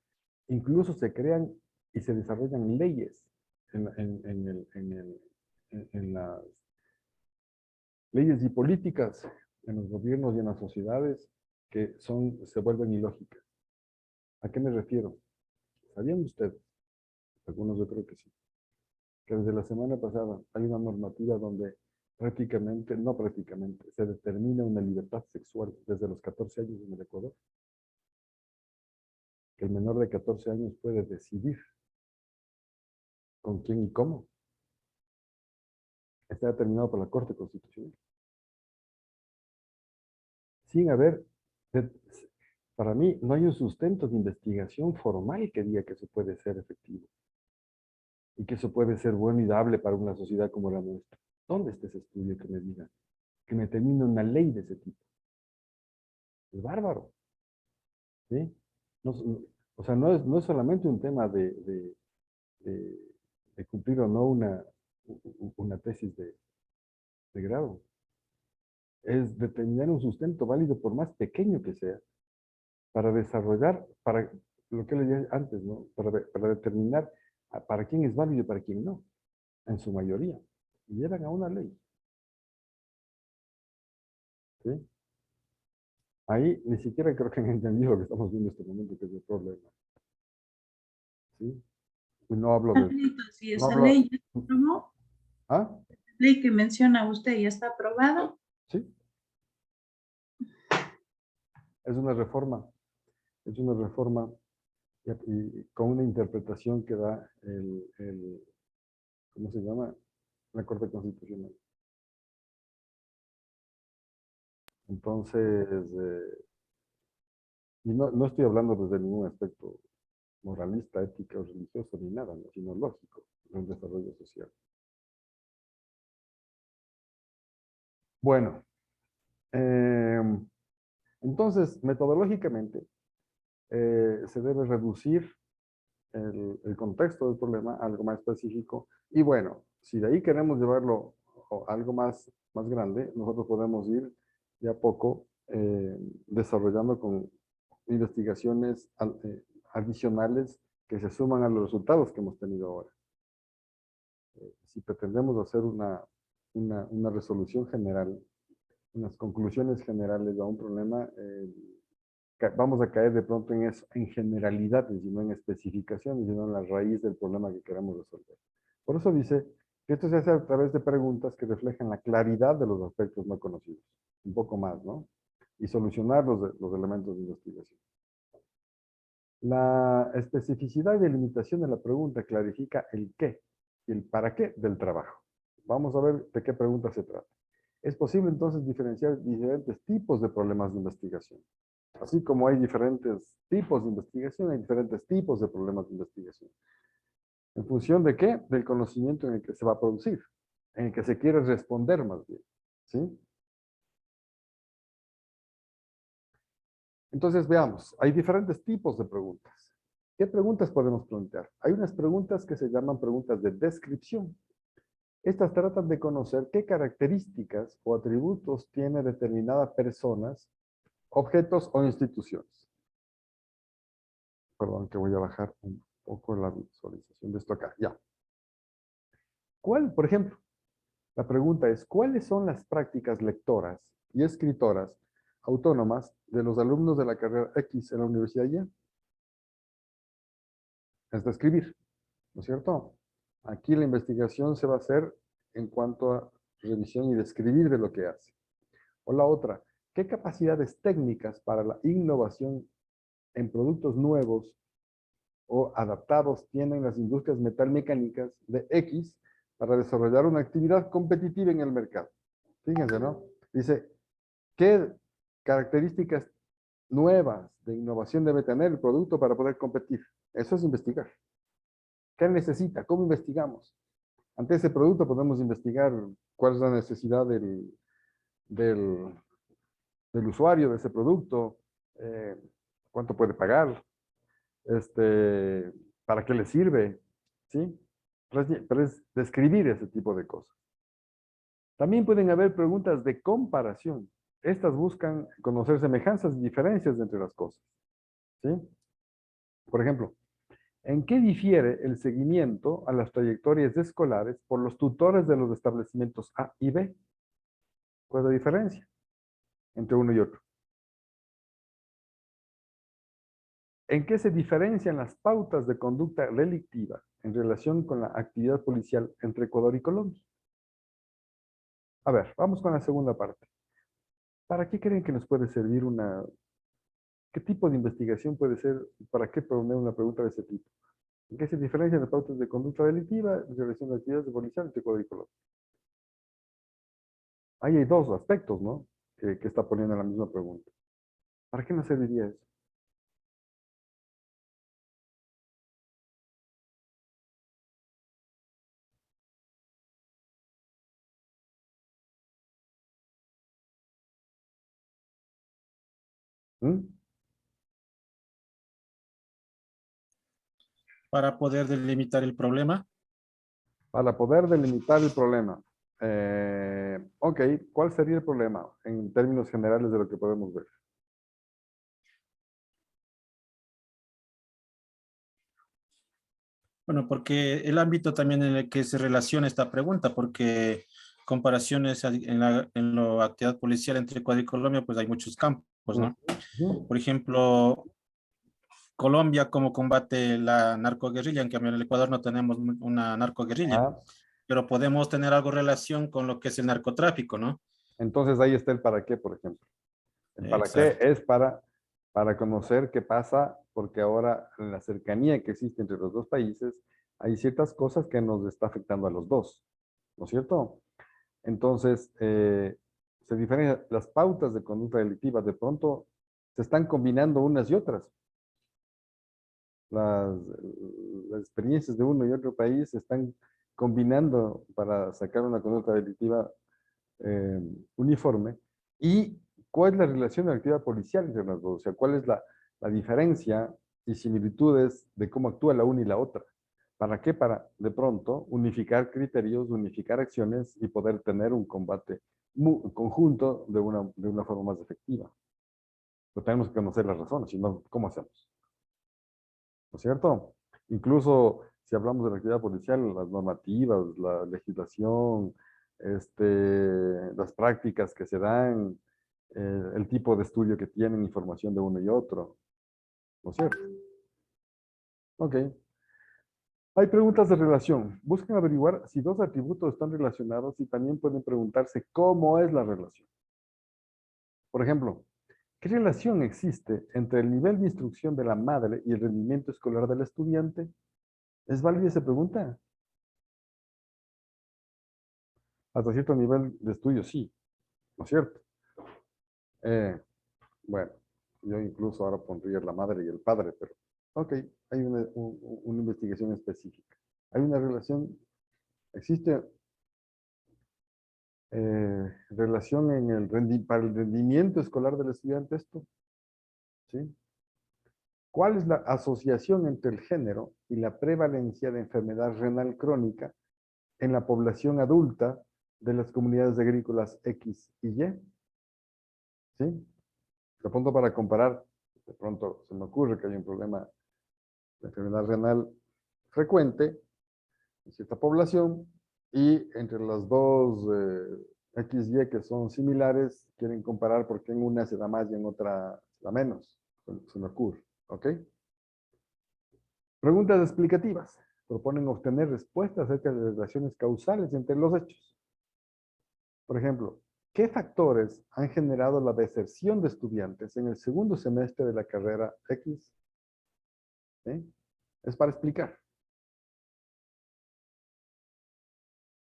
incluso se crean y se desarrollan leyes en las leyes y políticas en los gobiernos y en las sociedades que se vuelven ilógicas. ¿A qué me refiero? ¿Sabían ustedes? Algunos yo creo que sí. Que desde la semana pasada hay una normativa donde no prácticamente, se determina una libertad sexual desde los 14 años en el Ecuador. Que el menor de 14 años puede decidir con quién y cómo. Está determinado por la Corte Constitucional. Sin haber, para mí, no hay un sustento de investigación formal que diga que eso puede ser efectivo. Y que eso puede ser bueno y dable para una sociedad como la nuestra. ¿Dónde está ese estudio que me diga? Que me termine una ley de ese tipo. Es bárbaro. ¿Sí? O sea, no es solamente un tema de cumplir o no una tesis de grado. Es determinar un sustento válido por más pequeño que sea, para desarrollar, para lo que le dije antes, ¿no? Para determinar para quién es válido y para quién no, en su mayoría. Y llevan a una ley. ¿Sí? Ahí ni siquiera creo que han entendido lo que estamos viendo en este momento, que es el problema. ¿Sí? Y no hablo de... Si esa ley ya se aprobó, ¿Ah? la ley que menciona usted ya está aprobada. Sí. Es una reforma y con una interpretación que da ¿cómo se llama? La Corte Constitucional. Entonces, y no estoy hablando desde ningún aspecto moralista, ético o religioso, ni nada, ¿no? Sino lógico, del desarrollo social. Bueno, entonces, metodológicamente, se debe reducir el contexto del problema a algo más específico. Y bueno, si de ahí queremos llevarlo a algo más grande, nosotros podemos ir de a poco desarrollando con investigaciones adicionales que se suman a los resultados que hemos tenido ahora. Si pretendemos hacer una resolución general, unas conclusiones generales a un problema, vamos a caer de pronto en eso, en generalidades y no en especificaciones, sino en la raíz del problema que queramos resolver. Por eso dice que esto se hace a través de preguntas que reflejan la claridad de los aspectos no conocidos. Un poco más, ¿no? Y solucionar los elementos de investigación. La especificidad y delimitación de la pregunta clarifica el qué y el para qué del trabajo. Vamos a ver de qué pregunta se trata. Es posible entonces diferenciar diferentes tipos de problemas de investigación. Así como hay diferentes tipos de investigación, hay diferentes tipos de problemas de investigación. ¿En función de qué? Del conocimiento en el que se va a producir, en el que se quiere responder más bien. ¿Sí? Entonces veamos, hay diferentes tipos de preguntas. ¿Qué preguntas podemos plantear? Hay unas preguntas que se llaman preguntas de descripción. Estas tratan de conocer qué características o atributos tiene determinadas personas, objetos o instituciones. Perdón, que voy a bajar un poco la visualización de esto acá. Ya. ¿Cuál, por ejemplo? La pregunta es, ¿cuáles son las prácticas lectoras y escritoras autónomas de los alumnos de la carrera X en la Universidad Y? Es de escribir, ¿no es cierto? Aquí la investigación se va a hacer en cuanto a revisión y describir de lo que hace. O la otra, ¿qué capacidades técnicas para la innovación en productos nuevos o adaptados tienen las industrias metalmecánicas de X para desarrollar una actividad competitiva en el mercado? Fíjense, ¿no? Dice, ¿qué características nuevas de innovación debe tener el producto para poder competir? Eso es investigar. ¿Qué necesita? ¿Cómo investigamos? Ante ese producto podemos investigar cuál es la necesidad del usuario de ese producto, cuánto puede pagar, para qué le sirve, ¿sí? Pero es describir ese tipo de cosas. También pueden haber preguntas de comparación. Estas buscan conocer semejanzas y diferencias entre las cosas, ¿sí? Por ejemplo, ¿en qué difiere el seguimiento a las trayectorias escolares por los tutores de los establecimientos A y B? ¿Cuál es la diferencia entre uno y otro? ¿En qué se diferencian las pautas de conducta delictiva en relación con la actividad policial entre Ecuador y Colombia? A ver, vamos con la segunda parte. ¿Para qué creen que nos puede servir una... ¿Qué tipo de investigación puede ser? ¿Para qué poner una pregunta de ese tipo? ¿En qué se diferencian las pautas de conducta delictiva en relación a la actividad policial entre Ecuador y Colombia? Ahí hay dos aspectos, ¿no? Que está poniendo en la misma pregunta. ¿Para qué nos serviría eso? ¿Mm? Para poder delimitar el problema. Para poder delimitar el problema. Ok, ¿cuál sería el problema en términos generales de lo que podemos ver? Bueno, porque el ámbito también en el que se relaciona esta pregunta, porque comparaciones en la actividad policial entre Ecuador y Colombia, pues hay muchos campos, ¿no? Por ejemplo, Colombia, cómo combate la narcoguerrilla, en cambio en el Ecuador no tenemos una narcoguerrilla, pero podemos tener algo relación con lo que es el narcotráfico, ¿no? Entonces ahí está el para qué, por ejemplo. El para qué es para conocer qué pasa, porque ahora en la cercanía que existe entre los dos países, hay ciertas cosas que nos está afectando a los dos, ¿no es cierto? Entonces, se diferencian las pautas de conducta delictiva, de pronto se están combinando unas y otras. Las experiencias de uno y otro país se están combinando para sacar una conducta delictiva uniforme. ¿Y cuál es la relación de la actividad policial entre las dos? O sea, ¿cuál es la diferencia y similitudes de cómo actúa la una y la otra? ¿Para qué? Para, de pronto, unificar criterios, unificar acciones y poder tener un combate conjunto de una forma más efectiva. Pero tenemos que conocer las razones, si no, ¿cómo hacemos? ¿No es cierto? Incluso si hablamos de la actividad policial, las normativas, la legislación, las prácticas que se dan, el tipo de estudio que tienen, información de uno y otro. ¿No es cierto? Ok. Hay preguntas de relación. Buscan averiguar si dos atributos están relacionados y también pueden preguntarse cómo es la relación. Por ejemplo, ¿qué relación existe entre el nivel de instrucción de la madre y el rendimiento escolar del estudiante? ¿Es válida esa pregunta? Hasta cierto nivel de estudio, sí, ¿no es cierto? Bueno, yo incluso ahora pondría la madre y el padre, pero ok, hay una investigación específica. Hay una relación, existe relación en para el rendimiento escolar del estudiante esto, ¿sí? ¿Cuál es la asociación entre el género y la prevalencia de enfermedad renal crónica en la población adulta de las comunidades agrícolas X y Y? ¿Sí? De pronto para comparar, de pronto se me ocurre que hay un problema de enfermedad renal frecuente en cierta población y entre las dos X y que son similares, quieren comparar por qué en una se da más y en otra se da menos. Se me ocurre, ¿ok? Preguntas explicativas. Proponen obtener respuestas acerca de las relaciones causales entre los hechos. Por ejemplo, ¿qué factores han generado la deserción de estudiantes en el segundo semestre de la carrera X? ¿Sí? Es para explicar.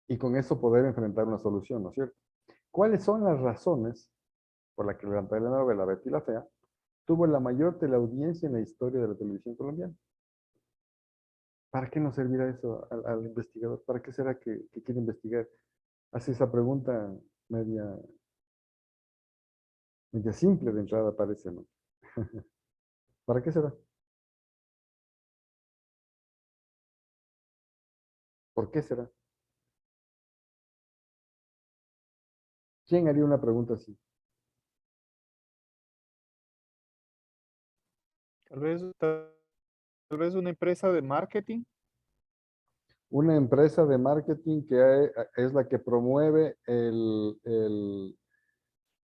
Y con eso poder enfrentar una solución, ¿no es cierto? ¿Cuáles son las razones por las que la telenovela Betty la Fea tuvo la mayor teleaudiencia en la historia de la televisión colombiana? ¿Para qué nos servirá eso al investigador? ¿Para qué será que quiere investigar? Hace esa pregunta media simple de entrada, parece, ¿no? ¿Para qué será? ¿Por qué será? ¿Quién haría una pregunta así? Tal vez una empresa de marketing. Una empresa de marketing que es la que promueve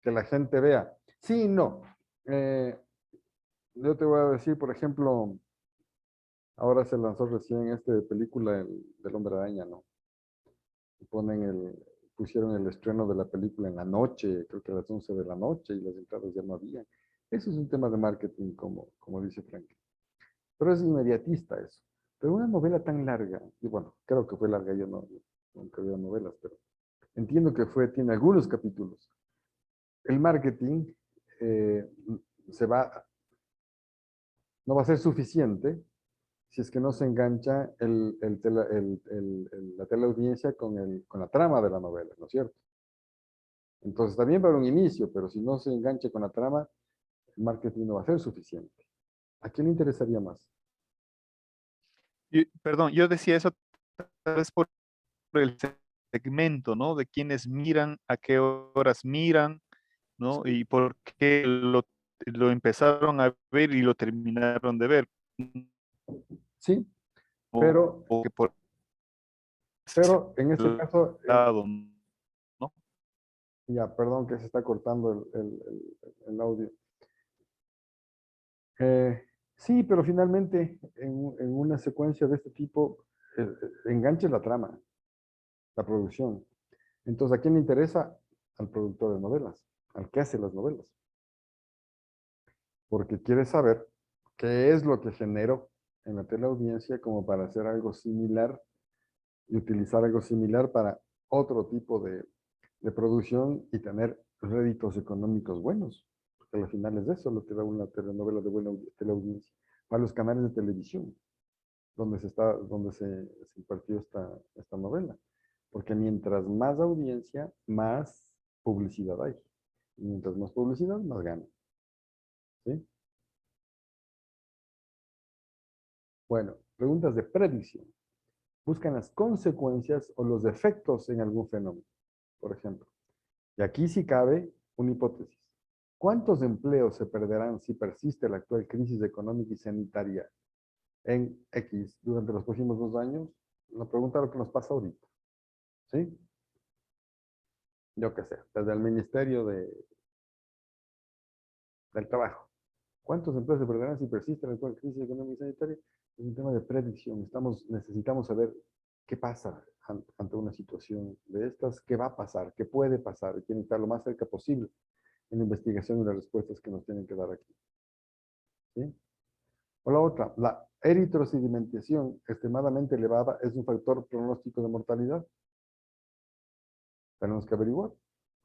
que la gente vea. Sí, no. Yo te voy a decir, por ejemplo, ahora se lanzó recién película del Hombre Araña, ¿no? Pusieron el estreno de la película en la noche, creo que a las 11 de la noche, y las entradas ya no habían. Eso es un tema de marketing, como dice Frank. Pero es inmediatista eso. Pero una novela tan larga, y bueno, creo que fue larga, yo nunca veo novelas, pero entiendo que tiene algunos capítulos. El marketing no va a ser suficiente si es que no se engancha la teleaudiencia con la trama de la novela, ¿no es cierto? Entonces está bien para un inicio, pero si no se engancha con la trama, el marketing no va a ser suficiente. ¿A quién le interesaría más? Perdón, yo decía eso tal vez por el segmento, ¿no? De quienes miran, a qué horas miran, ¿no? Y por qué lo empezaron a ver y lo terminaron de ver. Sí, pero en este caso, ¿no? Ya, perdón que se está cortando el audio. Sí, pero finalmente en una secuencia de este tipo engancha la trama, la producción. Entonces, ¿a quién le interesa? Al productor de novelas, al que hace las novelas. Porque quiere saber qué es lo que generó en la teleaudiencia como para hacer algo similar y utilizar algo similar para otro tipo de producción y tener réditos económicos buenos. Porque al final es eso lo que da una telenovela de buena teleaudiencia. Para los canales de televisión, donde se impartió esta novela. Porque mientras más audiencia, más publicidad hay. Y mientras más publicidad, más gana. ¿Sí? Bueno, preguntas de predicción. Buscan las consecuencias o los efectos en algún fenómeno, por ejemplo. Y aquí sí cabe una hipótesis. ¿Cuántos empleos se perderán si persiste la actual crisis económica y sanitaria en X durante los próximos 2 años? La pregunta es lo que nos pasa ahorita. ¿Sí? Yo qué sé, desde el Ministerio del Trabajo. ¿Cuántos empleos se perderán si persiste la actual crisis económica y sanitaria? Es un tema de predicción. Necesitamos saber qué pasa ante una situación de estas, qué va a pasar, qué puede pasar. Y tiene que estar lo más cerca posible en la investigación y las respuestas que nos tienen que dar aquí. ¿Sí? O la otra, la eritrosedimentación extremadamente elevada es un factor pronóstico de mortalidad. Tenemos que averiguar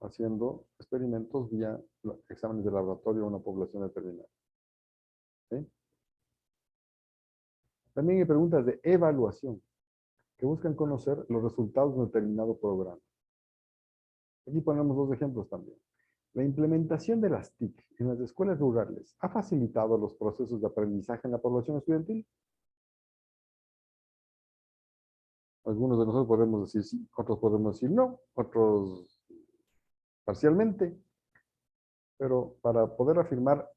haciendo experimentos vía exámenes de laboratorio a una población determinada. ¿Sí? También hay preguntas de evaluación que buscan conocer los resultados de un determinado programa. Aquí ponemos dos ejemplos también. La implementación de las TIC en las escuelas rurales ha facilitado los procesos de aprendizaje en la población estudiantil. Algunos de nosotros podemos decir sí, otros podemos decir no, otros parcialmente. Pero para poder afirmar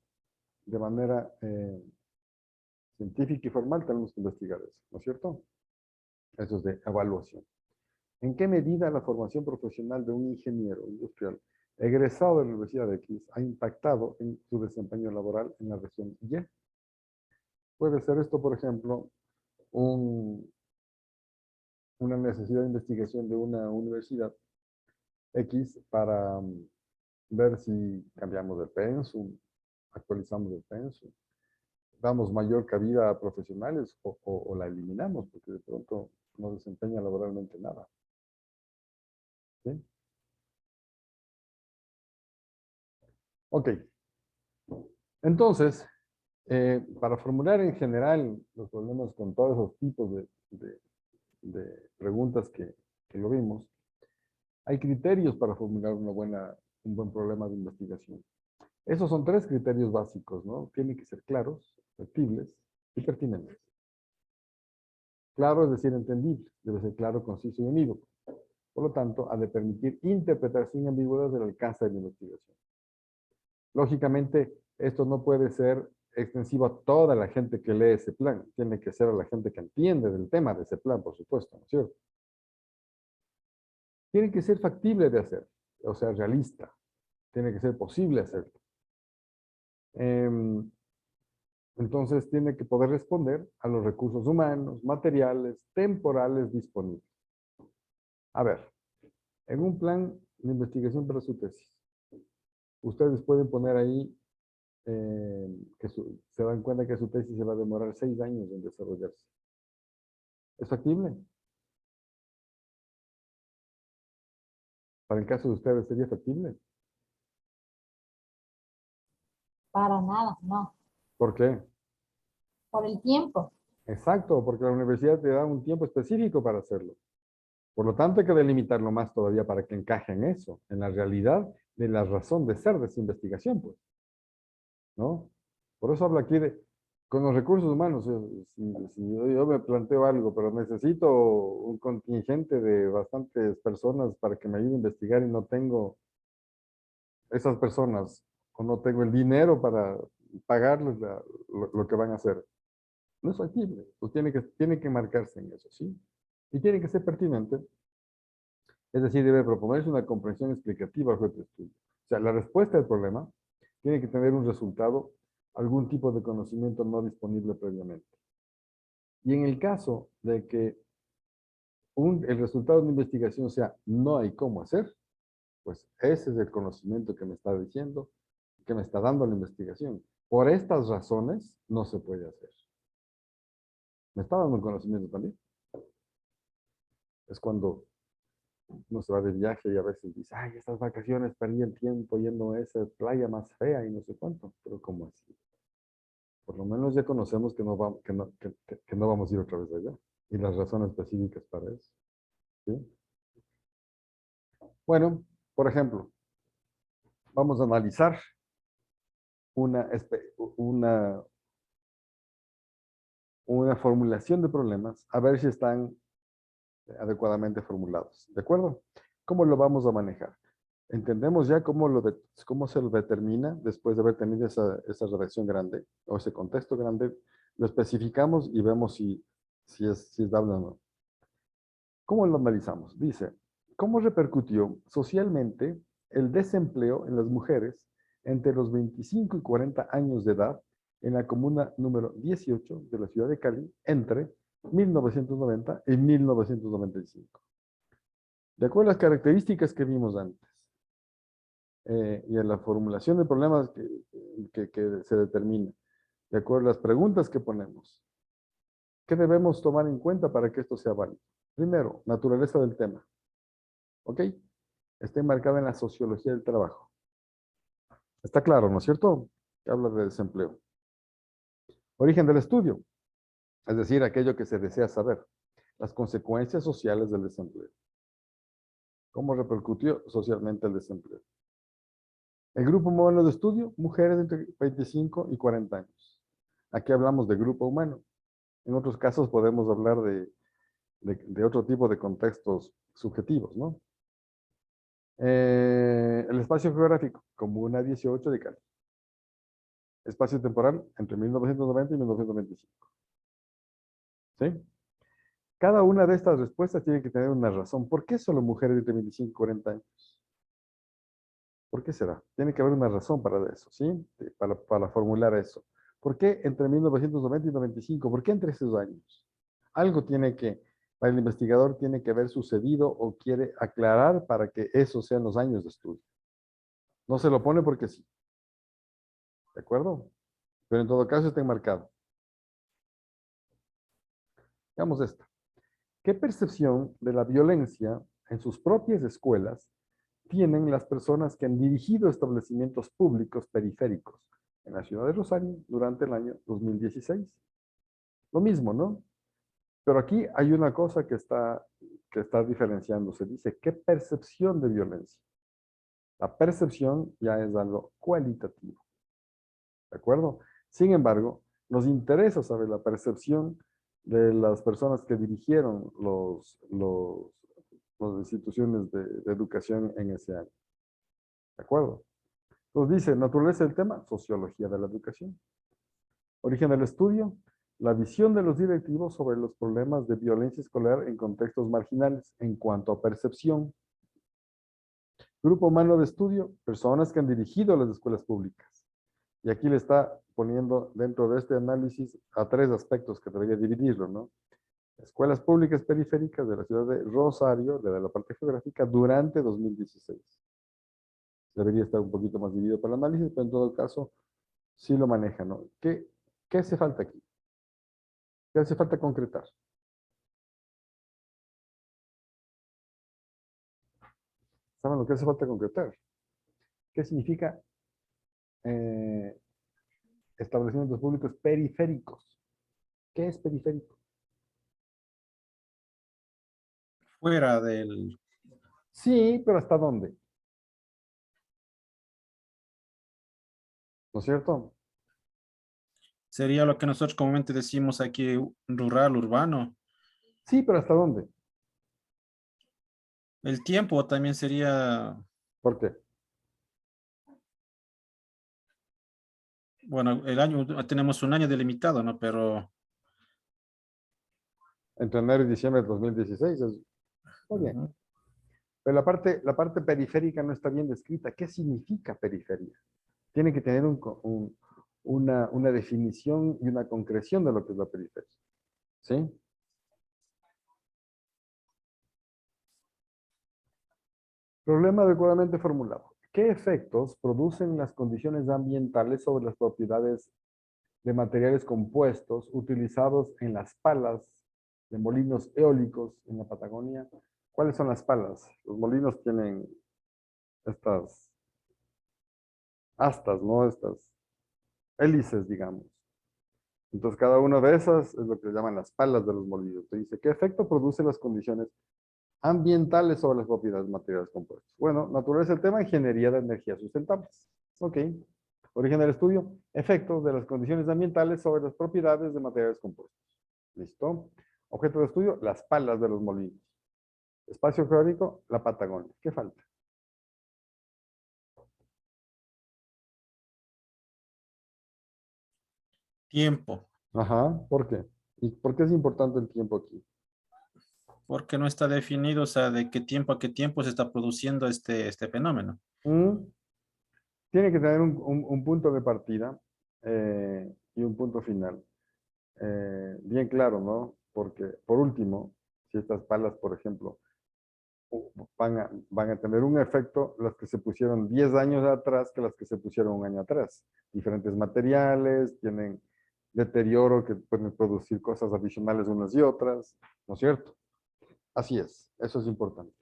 de manera científica y formal tenemos que investigar eso, ¿no es cierto? Eso es de evaluación. ¿En qué medida la formación profesional de un ingeniero industrial egresado de la Universidad X ha impactado en su desempeño laboral en la región Y? Puede ser esto, por ejemplo, una necesidad de investigación de una universidad X para ver si cambiamos de pensum, actualizamos el pensum, damos mayor cabida a profesionales o la eliminamos porque de pronto no desempeña laboralmente nada. ¿Sí? Ok. Entonces, para formular en general los problemas con todos esos tipos de preguntas que lo vimos, hay criterios para formular un buen problema de investigación. Esos son 3 criterios básicos, ¿no? Tienen que ser claros, factibles y pertinentes. Claro es decir entendible, debe ser claro, conciso y unívoco. Por lo tanto, ha de permitir interpretar sin ambigüedad el alcance de la investigación. Lógicamente, esto no puede ser extensivo a toda la gente que lee ese plan. Tiene que ser a la gente que entiende del tema de ese plan, por supuesto, ¿no es cierto? Tiene que ser factible de hacer, o sea, realista. Tiene que ser posible hacerlo. Entonces, tiene que poder responder a los recursos humanos, materiales, temporales disponibles. A ver, en un plan de investigación para su tesis, ustedes pueden poner ahí se dan cuenta que su tesis se va a demorar 6 años en desarrollarse. ¿Es factible? Para el caso de ustedes, ¿sería factible? Para nada, no. ¿Por qué? Por el tiempo. Exacto, porque la universidad te da un tiempo específico para hacerlo. Por lo tanto, hay que delimitarlo más todavía para que encaje en eso, en la realidad de la razón de ser de esa investigación, pues. ¿No? Por eso hablo aquí con los recursos humanos. Si yo me planteo algo, pero necesito un contingente de bastantes personas para que me ayude a investigar y no tengo esas personas o no tengo el dinero para pagarles lo que van a hacer. No es factible. Pues tiene que marcarse en eso, ¿sí? Y tiene que ser pertinente. Es decir, debe proponerse una comprensión explicativa bajo este estudio. O sea, la respuesta al problema tiene que tener un resultado, algún tipo de conocimiento no disponible previamente. Y en el caso de que el resultado de una investigación sea no hay cómo hacer, pues ese es el conocimiento que me está diciendo, que me está dando la investigación. Por estas razones no se puede hacer. ¿Me está dando un conocimiento también? Es cuando uno se va de viaje y a veces dice, ay, estas vacaciones perdí el tiempo yendo a esa playa más fea y no sé cuánto. Pero ¿cómo así? Por lo menos ya conocemos que no vamos a ir otra vez allá. Y las razones específicas para eso. ¿Sí? Bueno, por ejemplo, vamos a analizar una formulación de problemas, a ver si están adecuadamente formulados. ¿De acuerdo? ¿Cómo lo vamos a manejar? Entendemos ya cómo se lo determina después de haber tenido esa redacción grande o ese contexto grande. Lo especificamos y vemos si es dable o no. ¿Cómo lo analizamos? Dice, ¿cómo repercutió socialmente el desempleo en las mujeres entre los 25 y 40 años de edad en la comuna número 18 de la ciudad de Cali entre 1990 y 1995? De acuerdo a las características que vimos antes y a la formulación de problemas que se determina, de acuerdo a las preguntas que ponemos, ¿qué debemos tomar en cuenta para que esto sea válido? Primero, naturaleza del tema. ¿Ok? está enmarcada en la sociología del trabajo. Está claro, ¿no es cierto? Que habla de desempleo. Origen del estudio, es decir, aquello que se desea saber. Las consecuencias sociales del desempleo. ¿Cómo repercutió socialmente el desempleo? El grupo humano de estudio, mujeres entre 25 y 40 años. Aquí hablamos de grupo humano. En otros casos podemos hablar de otro tipo de contextos subjetivos, ¿no? El espacio geográfico, Comuna 18 de Cali. Espacio temporal, entre 1990 y 1925. ¿Sí? Cada una de estas respuestas tiene que tener una razón. ¿Por qué solo mujeres entre 25 y 40 años? ¿Por qué será? Tiene que haber una razón para eso, ¿sí? Para formular eso. ¿Por qué entre 1990 y 95? ¿Por qué entre esos años? Algo tiene que, para el investigador, tiene que haber sucedido o quiere aclarar para que esos sean los años de estudio. No se lo pone porque sí. ¿De acuerdo? Pero en todo caso está enmarcado. Veamos esta. ¿Qué percepción de la violencia en sus propias escuelas tienen las personas que han dirigido establecimientos públicos periféricos en la ciudad de Rosario durante el año 2016? Lo mismo, ¿no? Pero aquí hay una cosa que está diferenciándose. Dice, ¿qué percepción de violencia? La percepción ya es algo cualitativo. ¿De acuerdo? Sin embargo, nos interesa saber la percepción de las personas que dirigieron las instituciones de educación en ese año. ¿De acuerdo? Entonces dice, naturaleza del tema, sociología de la educación. Origen del estudio, la visión de los directivos sobre los problemas de violencia escolar en contextos marginales en cuanto a percepción. Grupo humano de estudio, personas que han dirigido las escuelas públicas. Y aquí le está poniendo dentro de este análisis a tres aspectos que debería dividirlo, ¿no? Escuelas públicas periféricas de la ciudad de Rosario, de la parte geográfica, durante 2016. Debería estar un poquito más dividido para el análisis, pero en todo caso, sí lo maneja, ¿no? ¿Qué hace falta aquí? ¿Qué hace falta concretar? ¿Saben lo que hace falta concretar? ¿Qué significa establecimientos públicos periféricos? ¿Qué es periférico? Fuera del... Sí, pero ¿hasta dónde? ¿No es cierto? Sería lo que nosotros comúnmente decimos aquí, rural, urbano. Sí, pero ¿hasta dónde? El tiempo también sería... ¿Por qué? Bueno, el año, tenemos un año delimitado, ¿no? Pero... Entre enero y diciembre de 2016. Muy bien. Pero la parte periférica no está bien descrita. ¿Qué significa periferia? Tiene que tener una definición y una concreción de lo que es la periferia. ¿Sí? Problema adecuadamente formulado. ¿Qué efectos producen las condiciones ambientales sobre las propiedades de materiales compuestos utilizados en las palas de molinos eólicos en la Patagonia? ¿Cuáles son las palas? Los molinos tienen estas astas, ¿no? Estas hélices, digamos. Entonces, cada una de esas es lo que llaman las palas de los molinos. Te dice, ¿qué efecto producen las condiciones ambientales sobre las propiedades de materiales compuestos? Bueno, naturaleza del tema, ingeniería de energías sustentables. Ok. Origen del estudio, efectos de las condiciones ambientales sobre las propiedades de materiales compuestos. ¿Listo? Objeto de estudio, las palas de los molinos. Espacio geográfico, la Patagonia. ¿Qué falta? Tiempo. Ajá, ¿por qué? ¿Y por qué es importante el tiempo aquí? Porque no está definido, o sea, de qué tiempo a qué tiempo se está produciendo este fenómeno. Tiene que tener un punto de partida y un punto final. Bien claro, ¿no? Porque, por último, si estas palas, por ejemplo, van a tener un efecto las que se pusieron 10 años atrás que las que se pusieron un año atrás. Diferentes materiales, tienen deterioro que pueden producir cosas adicionales unas y otras, ¿no es cierto? Así es, eso es importante.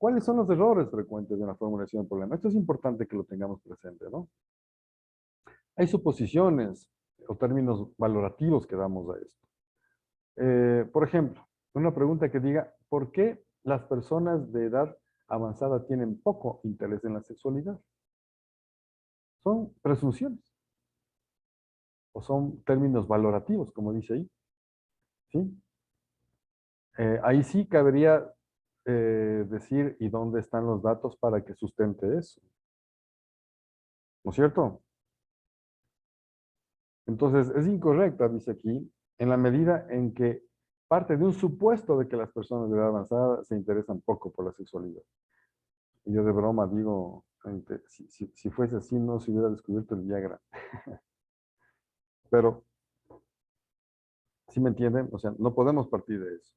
¿Cuáles son los errores frecuentes en la formulación del problema? Esto es importante que lo tengamos presente, ¿no? Hay suposiciones o términos valorativos que damos a esto. Por ejemplo, una pregunta que diga, ¿por qué las personas de edad avanzada tienen poco interés en la sexualidad? Son presunciones. O son términos valorativos, como dice ahí. ¿Sí? Ahí sí cabería decir y dónde están los datos para que sustente eso. ¿No es cierto? Entonces, es incorrecta, dice aquí, en la medida en que parte de un supuesto de que las personas de edad avanzada se interesan poco por la sexualidad. Y yo de broma digo, si fuese así, no se hubiera descubierto el Viagra. Pero, ¿sí me entienden? O sea, no podemos partir de eso.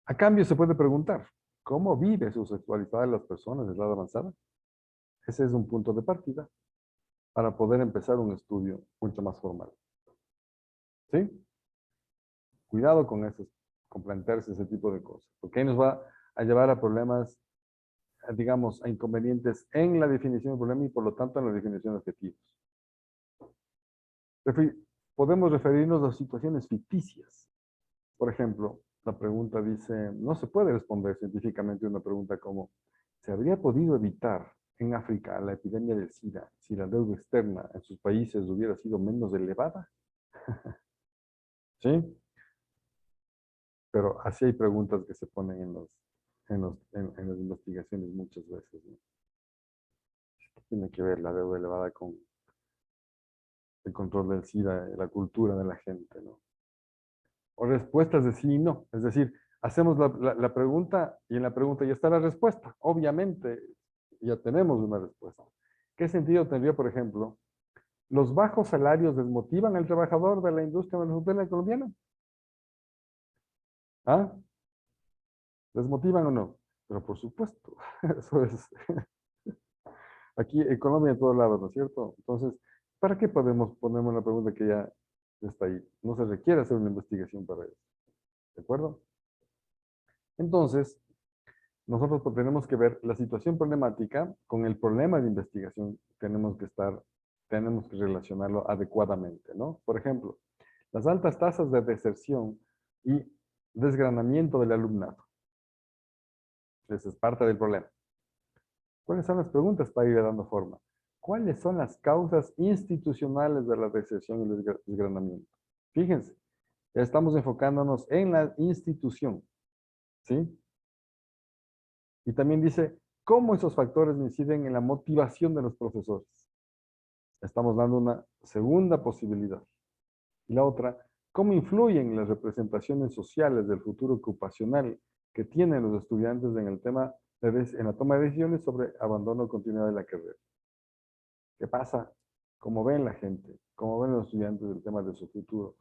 A cambio, se puede preguntar, ¿cómo vive su sexualidad las personas de edad avanzada? Ese es un punto de partida para poder empezar un estudio mucho más formal. ¿Sí? Cuidado con eso, con plantearse ese tipo de cosas, porque ahí nos va a llevar a problemas, digamos, a inconvenientes en la definición del problema y por lo tanto en la definición de objetivos. Podemos referirnos a situaciones ficticias. Por ejemplo, la pregunta dice, no se puede responder científicamente una pregunta como, ¿se habría podido evitar en África la epidemia del SIDA si la deuda externa en sus países hubiera sido menos elevada? ¿Sí? Pero así hay preguntas que se ponen en las investigaciones muchas veces, ¿no? ¿Qué tiene que ver la deuda elevada con el control del SIDA, la cultura de la gente, ¿no? O respuestas de sí y no. Es decir, hacemos la pregunta y en la pregunta ya está la respuesta. Obviamente, ya tenemos una respuesta. ¿Qué sentido tendría, por ejemplo, los bajos salarios desmotivan al trabajador de la industria manufacturera colombiana? ¿Ah? ¿Desmotivan o no? Pero por supuesto, eso es. Aquí en Colombia en todos lados, ¿no es cierto? Entonces, ¿para qué podemos poner una pregunta que ya está ahí? No se requiere hacer una investigación para eso. ¿De acuerdo? Entonces, nosotros tenemos que ver la situación problemática con el problema de investigación. Tenemos que relacionarlo adecuadamente, ¿no? Por ejemplo, las altas tasas de deserción y desgranamiento del alumnado. Esa es parte del problema. ¿Cuáles son las preguntas para ir dando forma? ¿Cuáles son las causas institucionales de la deserción y el desgranamiento? Fíjense, ya estamos enfocándonos en la institución, ¿sí? Y también dice, ¿cómo esos factores inciden en la motivación de los profesores? Estamos dando una segunda posibilidad. Y la otra, ¿cómo influyen las representaciones sociales del futuro ocupacional que tienen los estudiantes en el tema en la toma de decisiones sobre abandono o continuidad de la carrera? ¿Qué pasa? ¿Cómo ven la gente? ¿Cómo ven los estudiantes el tema de su futuro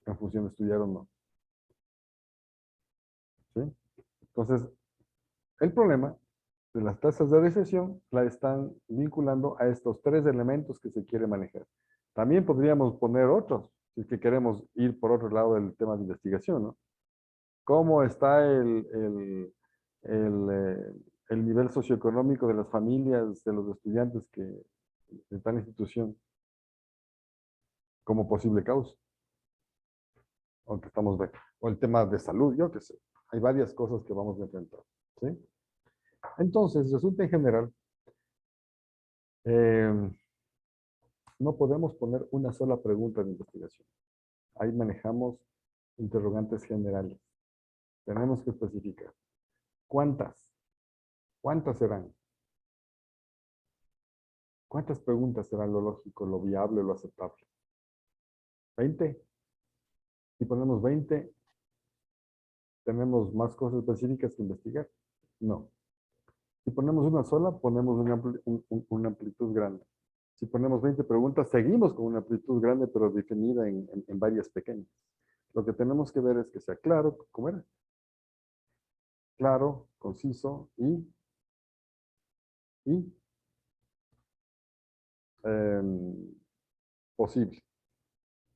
en función de estudiar o no? ¿Sí? Entonces, el problema de las tasas de deserción la están vinculando a estos tres elementos que se quiere manejar. También podríamos poner otros, si es que queremos ir por otro lado del tema de investigación, ¿no? ¿Cómo está el nivel socioeconómico de las familias, de los estudiantes de tal institución como posible causa? O que estamos viendo. O el tema de salud, yo qué sé. Hay varias cosas que vamos a enfrentar, ¿sí? Entonces, resulta en general, no podemos poner una sola pregunta de investigación. Ahí manejamos interrogantes generales. Tenemos que especificar. ¿Cuántas? ¿Cuántas serán? ¿Cuántas preguntas serán lo lógico, lo viable, lo aceptable? ¿20? Si ponemos 20, ¿tenemos más cosas específicas que investigar? No. Si ponemos una sola, ponemos una amplitud grande. Si ponemos 20 preguntas, seguimos con una amplitud grande, pero definida en varias pequeñas. Lo que tenemos que ver es que sea claro, ¿cómo era? Claro, conciso y posible.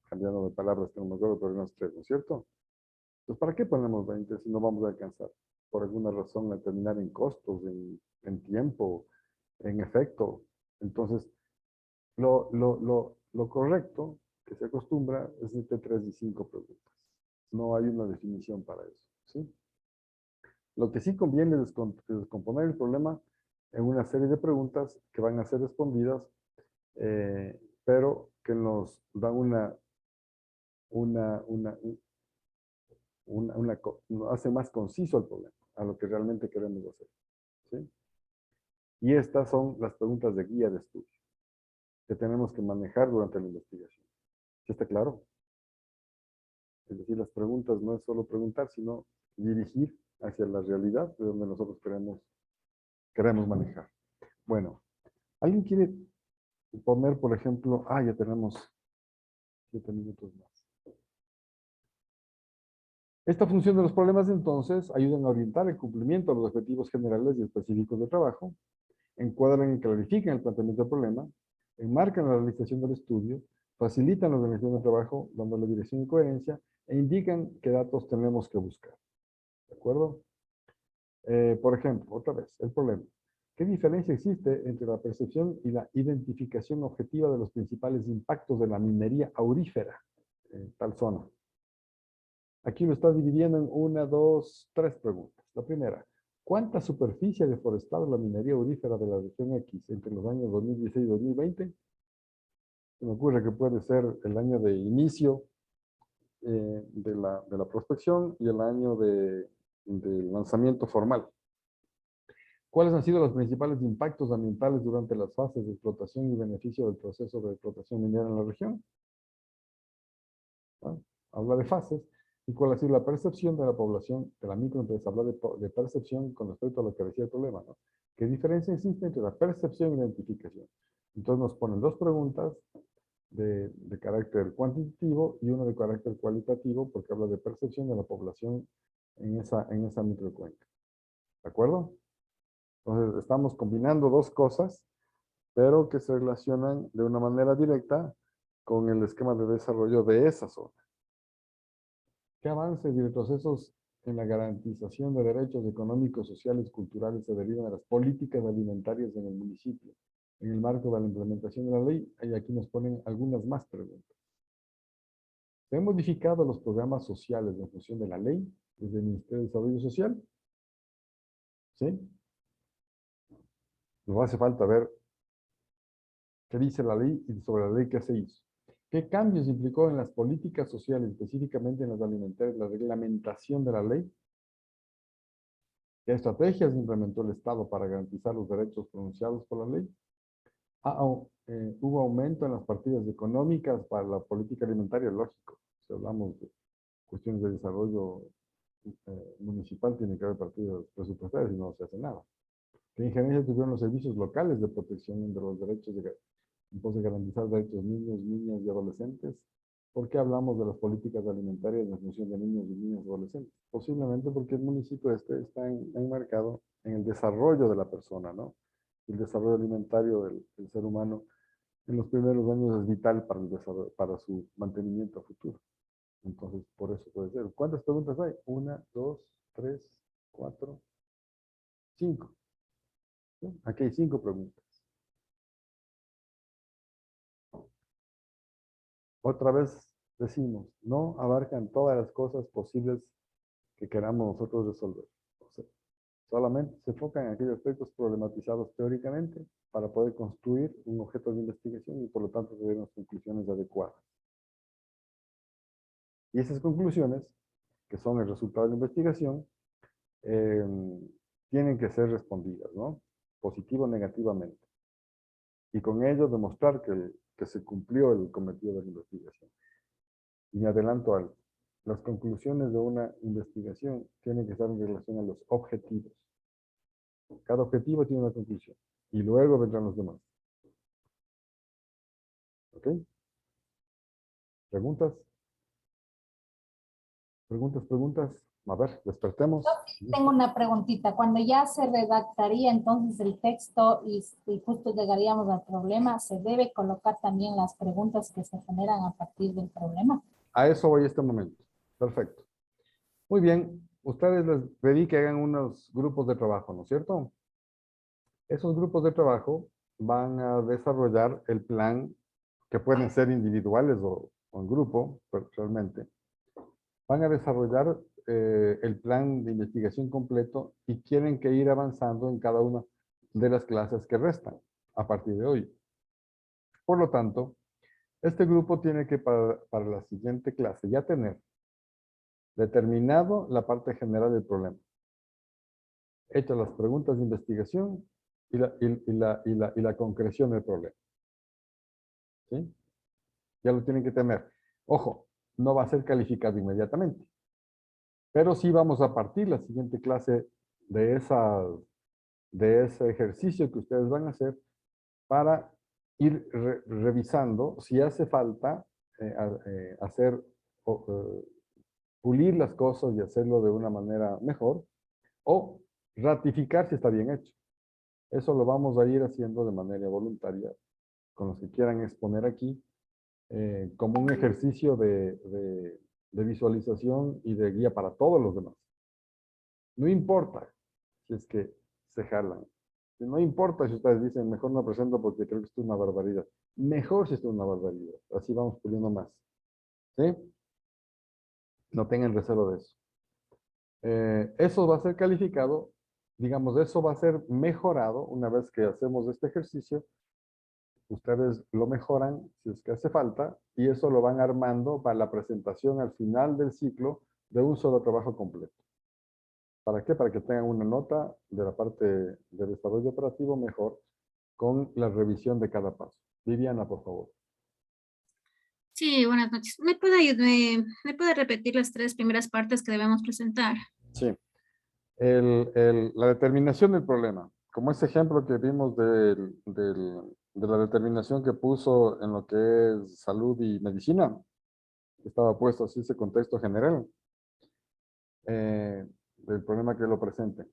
Cambiando de palabras que no me acuerdo, pero unos tres, ¿no es cierto? Entonces, ¿para qué ponemos 20 si no vamos a alcanzar? por alguna razón, a terminar en costos, en tiempo, en efecto. Entonces, lo correcto que se acostumbra es entre 3 y 5 preguntas. No hay una definición para eso, ¿sí? Lo que sí conviene es descomponer el problema en una serie de preguntas que van a ser respondidas, pero que nos dan hace más conciso el problema, a lo que realmente queremos hacer, ¿sí? Y estas son las preguntas de guía de estudio que tenemos que manejar durante la investigación. ¿Sí está claro? Es decir, las preguntas no es solo preguntar, sino dirigir hacia la realidad de donde nosotros queremos manejar. Bueno, ¿alguien quiere poner, por ejemplo, ya tenemos 7 minutos más? Esta función de los problemas, entonces, ayudan a orientar el cumplimiento de los objetivos generales y específicos de trabajo, encuadran y clarifican el planteamiento del problema, enmarcan la realización del estudio, facilitan la organización del trabajo, dándole dirección y coherencia, e indican qué datos tenemos que buscar. ¿De acuerdo? Por ejemplo, otra vez, el problema. ¿Qué diferencia existe entre la percepción y la identificación objetiva de los principales impactos de la minería aurífera en tal zona? Aquí lo está dividiendo en 1, 2, 3 preguntas. La primera, ¿cuánta superficie deforestada la minería aurífera de la región X entre los años 2016 y 2020? Se me ocurre que puede ser el año de inicio de la prospección y el año de lanzamiento formal. ¿Cuáles han sido los principales impactos ambientales durante las fases de explotación y beneficio del proceso de explotación minera en la región? Habla de fases. ¿Y cuál ha sido la percepción de la población de la microempresa? Habla de percepción con respecto a lo que decía el problema, ¿no? ¿Qué diferencia existe entre la percepción y la identificación? Entonces nos ponen 2 preguntas de carácter cuantitativo y una de carácter cualitativo, porque habla de percepción de la población en esa microcuenca. ¿De acuerdo? Entonces estamos combinando 2 cosas, pero que se relacionan de una manera directa con el esquema de desarrollo de esa zona. ¿Qué avances y retrocesos en la garantización de derechos económicos, sociales y culturales se derivan de las políticas alimentarias en el municipio? En el marco de la implementación de la ley, y aquí nos ponen algunas más preguntas. ¿Se han modificado los programas sociales en función de la ley desde el Ministerio de Desarrollo Social? ¿Sí? Nos hace falta ver qué dice la ley y sobre la ley qué se hizo. ¿Qué cambios implicó en las políticas sociales, específicamente en las alimentarias, la reglamentación de la ley? ¿Qué estrategias implementó el Estado para garantizar los derechos pronunciados por la ley? ¿Hubo aumento en las partidas económicas para la política alimentaria? Lógico. Si hablamos de cuestiones de desarrollo municipal, tiene que haber partidas presupuestarias y no se hace nada. ¿Qué injerencia tuvieron los servicios locales de protección de los derechos de garantizar derechos de niños, niñas y adolescentes? ¿Por qué hablamos de las políticas alimentarias en función de niños y niñas y adolescentes? Posiblemente porque el municipio está enmarcado en el desarrollo de la persona, ¿no? El desarrollo alimentario del ser humano en los primeros años es vital para el desarrollo, para su mantenimiento futuro. Entonces, por eso puede ser. ¿Cuántas preguntas hay? 1, 2, 3, 4, 5. ¿Sí? Aquí hay 5 preguntas. Otra vez decimos, no abarcan todas las cosas posibles que queramos nosotros resolver. O sea, solamente se enfocan en aquellos aspectos problematizados teóricamente para poder construir un objeto de investigación y por lo tanto tener unas conclusiones adecuadas. Y esas conclusiones, que son el resultado de la investigación, tienen que ser respondidas, ¿no? Positivo o negativamente. Y con ello demostrar que se cumplió el cometido de la investigación. Y me adelanto algo. Las conclusiones de una investigación tienen que estar en relación a los objetivos. Cada objetivo tiene una conclusión. Y luego vendrán los demás. ¿Ok? ¿Preguntas? ¿Preguntas? A ver, despertemos. Tengo una preguntita. Cuando ya se redactaría entonces el texto y justo llegaríamos al problema, ¿se debe colocar también las preguntas que se generan a partir del problema? A eso voy este momento. Perfecto. Muy bien. ustedes les pedí que hagan unos grupos de trabajo, ¿no es cierto? Esos grupos de trabajo van a desarrollar el plan, que pueden ser individuales o en grupo, pero realmente. Van a desarrollar el plan de investigación completo y tienen que ir avanzando en cada una de las clases que restan a partir de hoy. Por lo tanto, este grupo tiene que para la siguiente clase ya tener determinado la parte general del problema, hechas las preguntas de investigación y la concreción del problema. ¿Sí? Ya lo tienen que tener. Ojo, no va a ser calificado inmediatamente, pero sí vamos a partir la siguiente clase de ese ejercicio que ustedes van a hacer para ir revisando si hace falta hacer pulir las cosas y hacerlo de una manera mejor, o ratificar si está bien hecho. Eso lo vamos a ir haciendo de manera voluntaria, con los que quieran exponer aquí, como un ejercicio de visualización y de guía para todos los demás. No importa si es que se jalan. No importa si ustedes dicen, mejor no presento porque creo que esto es una barbaridad. Mejor si esto es una barbaridad. Así vamos puliendo más. ¿Sí? No tengan recelo de eso. Eso va a ser calificado, digamos, eso va a ser mejorado una vez que hacemos este ejercicio. Ustedes lo mejoran si es que hace falta y eso lo van armando para la presentación al final del ciclo de un solo trabajo completo. ¿Para qué? Para que tengan una nota de la parte de desarrollo operativo mejor con la revisión de cada paso. Viviana, por favor. Sí, buenas noches. ¿Me puede repetir las 3 primeras partes que debemos presentar? Sí. La determinación del problema. Como ese ejemplo que vimos de la determinación que puso en lo que es salud y medicina. Estaba puesto así ese contexto general. Del problema que lo presente.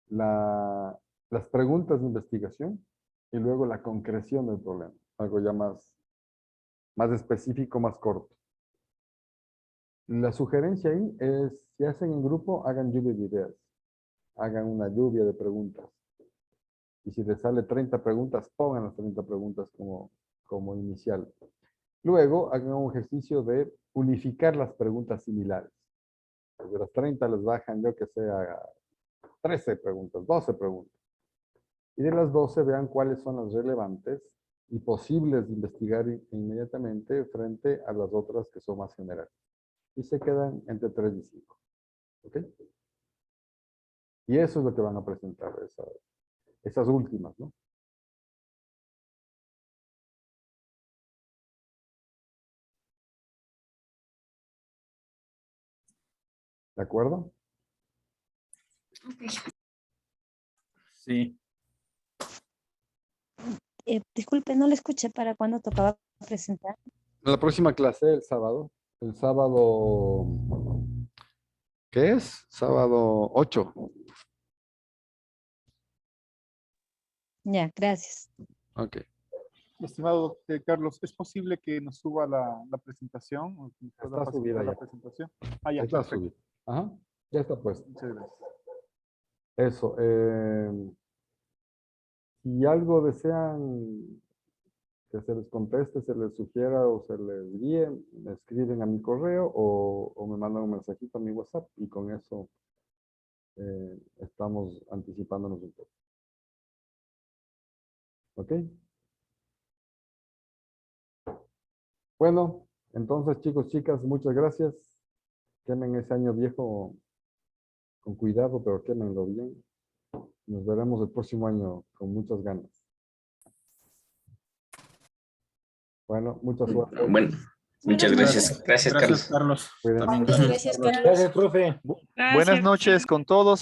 Las preguntas de investigación y luego la concreción del problema. Algo ya más específico, más corto. La sugerencia ahí es, si hacen en grupo, hagan lluvia de ideas. Hagan una lluvia de preguntas. Y si les sale 30 preguntas, pongan las 30 preguntas como inicial. Luego, hagan un ejercicio de unificar las preguntas similares. De las 30 les bajan, yo que sé, a 13 preguntas, 12 preguntas. Y de las 12 vean cuáles son las relevantes y posibles de investigar inmediatamente frente a las otras que son más generales. Y se quedan entre 3 y 5. ¿Ok? Y eso es lo que van a presentar, esas últimas, ¿no? ¿De acuerdo? Sí. Disculpe, no le escuché para cuándo tocaba presentar. La próxima clase, el sábado. El sábado, ¿qué es? Sábado 8. Ya, gracias. Ok. Estimado Carlos, ¿es posible que nos suba la presentación? ¿O que nos pueda Está facilitar subida la ya. presentación? Ah, ya, Está perfecto. subida. Ajá. Ya está puesto. Muchas gracias. Eso. Si algo desean que se les conteste, se les sugiera o se les guíe, me escriben a mi correo o me mandan un mensajito a mi WhatsApp y con eso estamos anticipándonos un poco. ¿Ok? Bueno, entonces chicos, chicas, muchas gracias. Quemen ese año viejo con cuidado, pero quémenlo bien. Nos veremos el próximo año con muchas ganas. Bueno, mucha suerte. Bueno, muchas gracias. Gracias, Carlos. Carlos. Cuídense. También Gracias, Carlos. Gracias, profe. Buenas noches con todos.